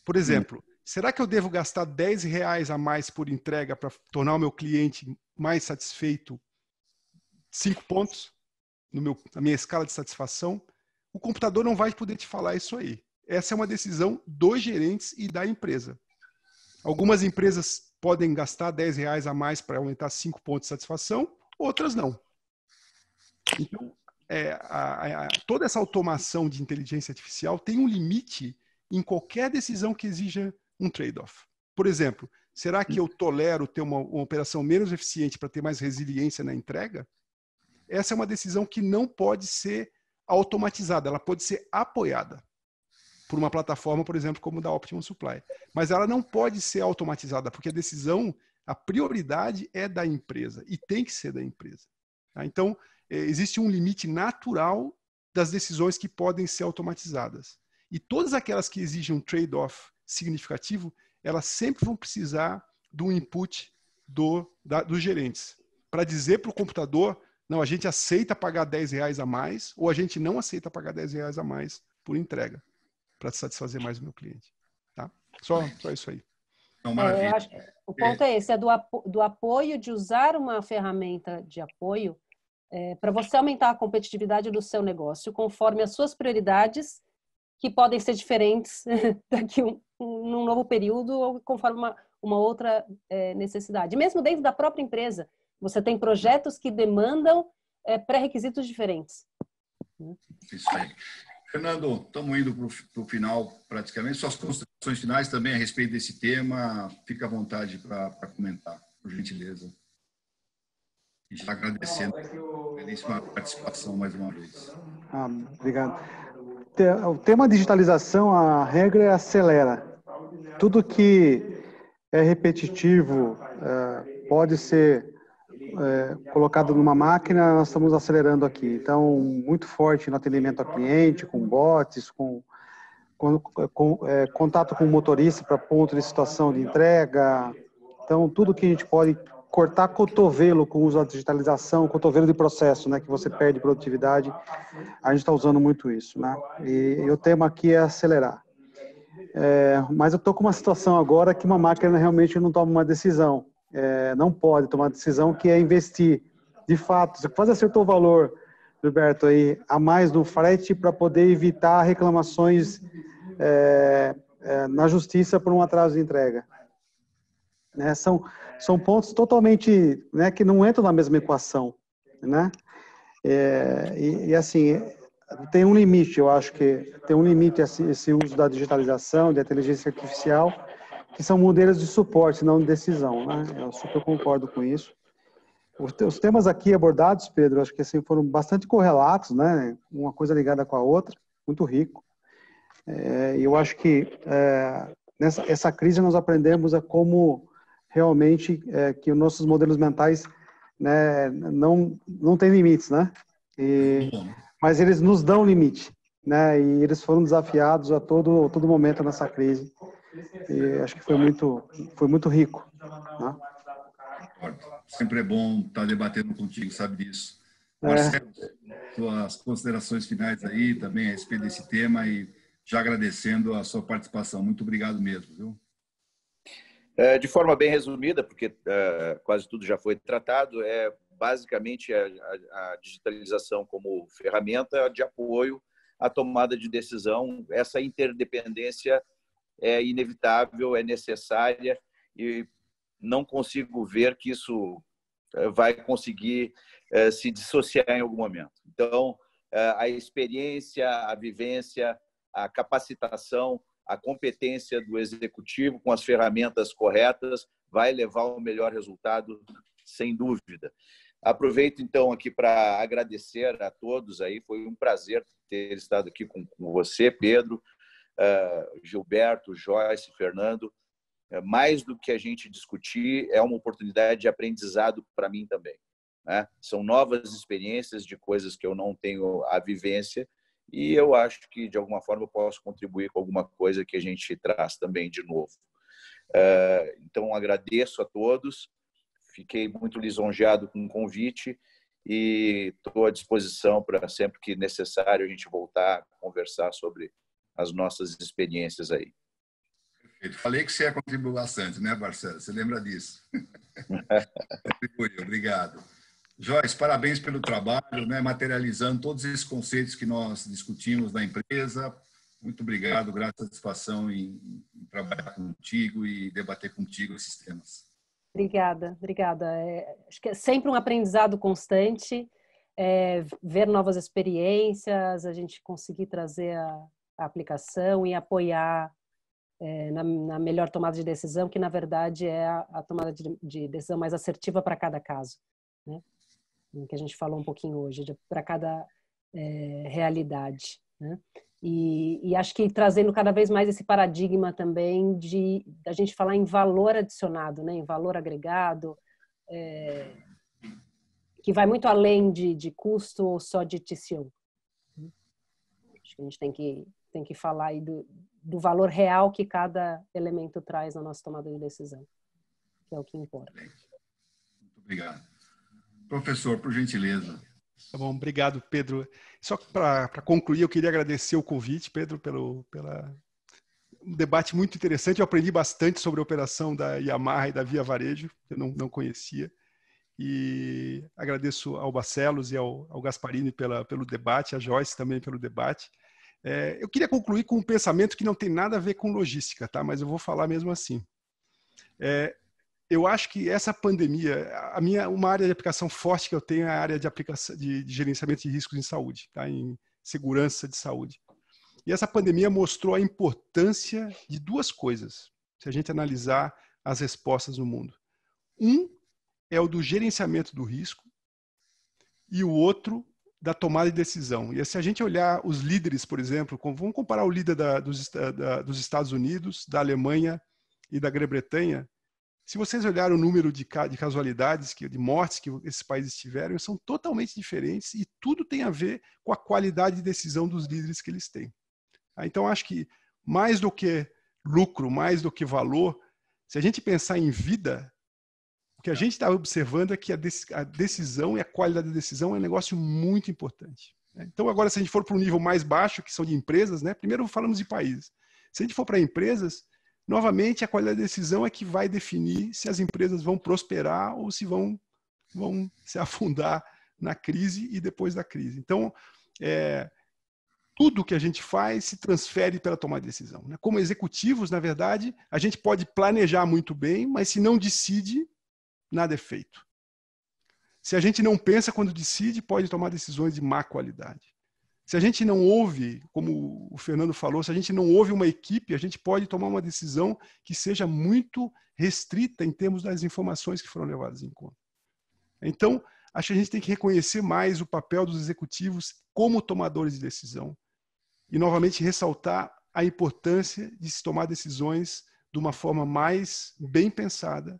Por exemplo, será que eu devo gastar R$10 a mais por entrega para tornar o meu cliente mais satisfeito 5 pontos na minha escala de satisfação? O computador não vai poder te falar isso aí. Essa é uma decisão dos gerentes e da empresa. Algumas empresas podem gastar R$10 a mais para aumentar 5 pontos de satisfação, outras não. Então, toda essa automação de inteligência artificial tem um limite em qualquer decisão que exija um trade-off. Por exemplo, será que eu tolero ter uma operação menos eficiente para ter mais resiliência na entrega? Essa é uma decisão que não pode ser automatizada, ela pode ser apoiada por uma plataforma, por exemplo, como da Optimum Supply. Mas ela não pode ser automatizada, porque a decisão, a prioridade é da empresa e tem que ser da empresa. Tá? Então, existe um limite natural das decisões que podem ser automatizadas. E todas aquelas que exigem um trade-off significativo, elas sempre vão precisar do input dos gerentes, para dizer para o computador, não, a gente aceita pagar R$10 a mais, ou a gente não aceita pagar R$10 a mais por entrega, para satisfazer mais o meu cliente. Tá? Só isso aí. Então, o ponto é esse, do apoio, de usar uma ferramenta de apoio para você aumentar a competitividade do seu negócio, conforme as suas prioridades, que podem ser diferentes daqui num novo período ou conforme uma outra necessidade. Mesmo dentro da própria empresa, você tem projetos que demandam pré-requisitos diferentes. Isso aí. Fernando, estamos indo para o final praticamente. Suas considerações finais também a respeito desse tema, fica à vontade para comentar, por gentileza. E já agradecendo a belíssima participação mais uma vez. Obrigado. O tema digitalização, a regra é acelera. Tudo que é repetitivo pode ser colocado numa máquina, nós estamos acelerando aqui. Então, muito forte no atendimento ao cliente, com bots, com contato com o motorista para ponto de situação de entrega. Então, tudo que a gente pode cortar cotovelo com o uso da digitalização, cotovelo de processo, né, que você perde produtividade, a gente está usando muito isso, né? E o tema aqui é acelerar. Mas eu estou com uma situação agora que uma máquina realmente não toma uma decisão, não pode tomar uma decisão, que é investir. De fato, você quase acertou o valor, Gilberto, aí, a mais no frete para poder evitar reclamações na justiça por um atraso de entrega. Né? São pontos totalmente, né, que não entram na mesma equação, né? E assim, tem um limite, eu acho que tem um limite esse uso da digitalização, da inteligência artificial, que são modelos de suporte, não de decisão, né? Eu super concordo com isso. Os temas aqui abordados, Pedro, acho que assim, foram bastante correlatos, né? Uma coisa ligada com a outra, muito rico. E eu acho que nessa crise nós aprendemos a como realmente que os nossos modelos mentais, né, não têm limites, né? Mas eles nos dão limite, né? E eles foram desafiados a todo momento nessa crise. E acho que foi muito rico, né? Sempre é bom estar debatendo contigo, sabe disso. Marcelo, suas considerações finais aí também a respeito desse tema e já agradecendo a sua participação. Muito obrigado mesmo, viu? De forma bem resumida, porque quase tudo já foi tratado, basicamente a digitalização como ferramenta de apoio à tomada de decisão. Essa interdependência é inevitável, é necessária e não consigo ver que isso vai conseguir se dissociar em algum momento. Então, a experiência, a vivência, a capacitação, a competência do executivo com as ferramentas corretas vai levar ao melhor resultado, sem dúvida. Aproveito, então, aqui para agradecer a todos. Aí. Foi um prazer ter estado aqui com você, Pedro, Gilberto, Joyce, Fernando. Mais do que a gente discutir, é uma oportunidade de aprendizado para mim também, né? São novas experiências de coisas que eu não tenho a vivência e eu acho que, de alguma forma, eu posso contribuir com alguma coisa que a gente traz também de novo. Então, agradeço a todos, fiquei muito lisonjeado com o convite e estou à disposição para, sempre que necessário, a gente voltar a conversar sobre as nossas experiências aí. Perfeito. Falei que você ia contribuir bastante, né, Marcelo? Você lembra disso? Obrigado. Joyce, parabéns pelo trabalho, né, materializando todos esses conceitos que nós discutimos na empresa. Muito obrigado, grata satisfação em trabalhar contigo e debater contigo esses temas. Obrigada. Acho que é sempre um aprendizado constante, ver novas experiências, a gente conseguir trazer a aplicação e apoiar na melhor tomada de decisão, que na verdade é a tomada de decisão mais assertiva para cada caso, né? Que a gente falou um pouquinho hoje, para cada realidade, né? E acho que trazendo cada vez mais esse paradigma também da gente falar em valor adicionado, né? Em valor agregado, que vai muito além de custo ou só de TCO. Acho que a gente tem que falar aí do valor real que cada elemento traz na nossa tomada de decisão, que é o que importa. Muito obrigado. Professor, por gentileza. Tá bom, obrigado, Pedro. Só para concluir, eu queria agradecer o convite, Pedro, pela um debate muito interessante. Eu aprendi bastante sobre a operação da Yamaha e da Via Varejo, que eu não conhecia. E agradeço ao Barcelos e ao Gasparini pelo debate, a Joyce também pelo debate. Eu queria concluir com um pensamento que não tem nada a ver com logística, tá? Mas eu vou falar mesmo assim. Eu acho que essa pandemia, uma área de aplicação forte que eu tenho é a área de gerenciamento de riscos em saúde, tá? Em segurança de saúde. E essa pandemia mostrou a importância de duas coisas, se a gente analisar as respostas no mundo. Um é o do gerenciamento do risco e o outro da tomada de decisão. E se a gente olhar os líderes, por exemplo, vamos comparar o líder dos Estados Unidos, da Alemanha e da Grã-Bretanha, se vocês olharem o número de casualidades, de mortes que esses países tiveram, são totalmente diferentes e tudo tem a ver com a qualidade de decisão dos líderes que eles têm. Então, acho que mais do que lucro, mais do que valor, se a gente pensar em vida, o que a gente está observando é que a decisão e a qualidade da decisão é um negócio muito importante. Então, agora, se a gente for para um nível mais baixo, que são de empresas, né? Primeiro falamos de países. Se a gente for para empresas, novamente, a qualidade da decisão é que vai definir se as empresas vão prosperar ou se vão se afundar na crise e depois da crise. Então, tudo que a gente faz se transfere pela tomada de decisão. Como executivos, na verdade, a gente pode planejar muito bem, mas se não decide, nada é feito. Se a gente não pensa quando decide, pode tomar decisões de má qualidade. Se a gente não ouve, como o Fernando falou, se a gente não ouve uma equipe, a gente pode tomar uma decisão que seja muito restrita em termos das informações que foram levadas em conta. Então, acho que a gente tem que reconhecer mais o papel dos executivos como tomadores de decisão e, novamente, ressaltar a importância de se tomar decisões de uma forma mais bem pensada,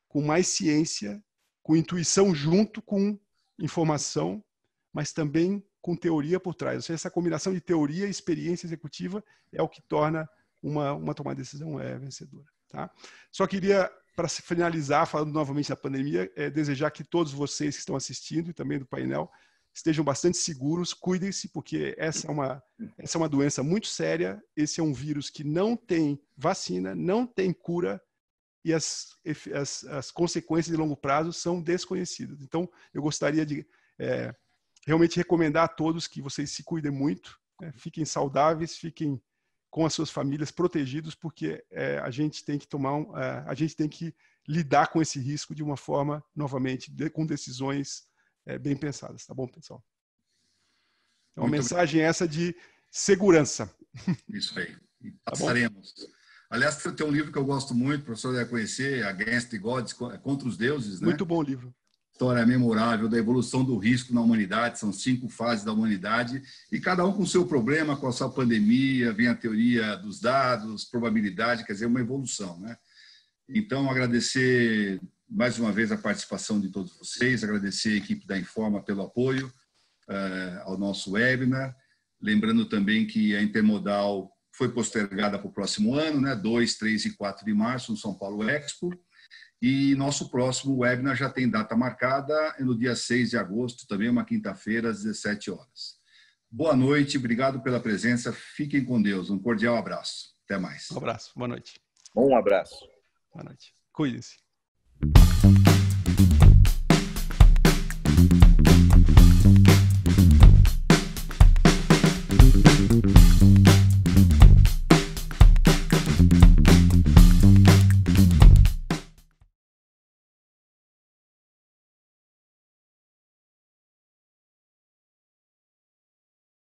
com mais ciência, com intuição junto com informação, mas também com teoria por trás. Ou seja, essa combinação de teoria e experiência executiva é o que torna uma tomada de decisão vencedora. Tá? Só queria, para finalizar, falando novamente da pandemia, desejar que todos vocês que estão assistindo e também do painel estejam bastante seguros, cuidem-se, porque essa é uma doença muito séria, esse é um vírus que não tem vacina, não tem cura, e as consequências de longo prazo são desconhecidas. Então, eu gostaria de realmente recomendar a todos que vocês se cuidem muito, fiquem saudáveis, fiquem com as suas famílias protegidos, porque a gente tem que a gente tem que lidar com esse risco de uma forma, novamente, com decisões bem pensadas. Tá bom, pessoal? Então, a mensagem é essa de segurança. Isso aí. E passaremos. Tá, aliás, tem um livro que eu gosto muito, o professor deve conhecer, Against the Gods, Contra os Deuses. Né? Muito bom livro. História memorável da evolução do risco na humanidade, são 5 fases da humanidade, e cada um com o seu problema, com a sua pandemia, vem a teoria dos dados, probabilidade, quer dizer, uma evolução. Né? Então, agradecer mais uma vez a participação de todos vocês, agradecer a equipe da Informa pelo apoio ao nosso webinar, lembrando também que a Intermodal foi postergada para o próximo ano, né? 2, 3 e 4 de março, no São Paulo Expo. E nosso próximo webinar já tem data marcada, no dia 6 de agosto, também uma quinta-feira, às 17 horas. Boa noite, obrigado pela presença, fiquem com Deus, um cordial abraço. Até mais. Um abraço, boa noite. Um abraço. Boa noite. Cuide-se.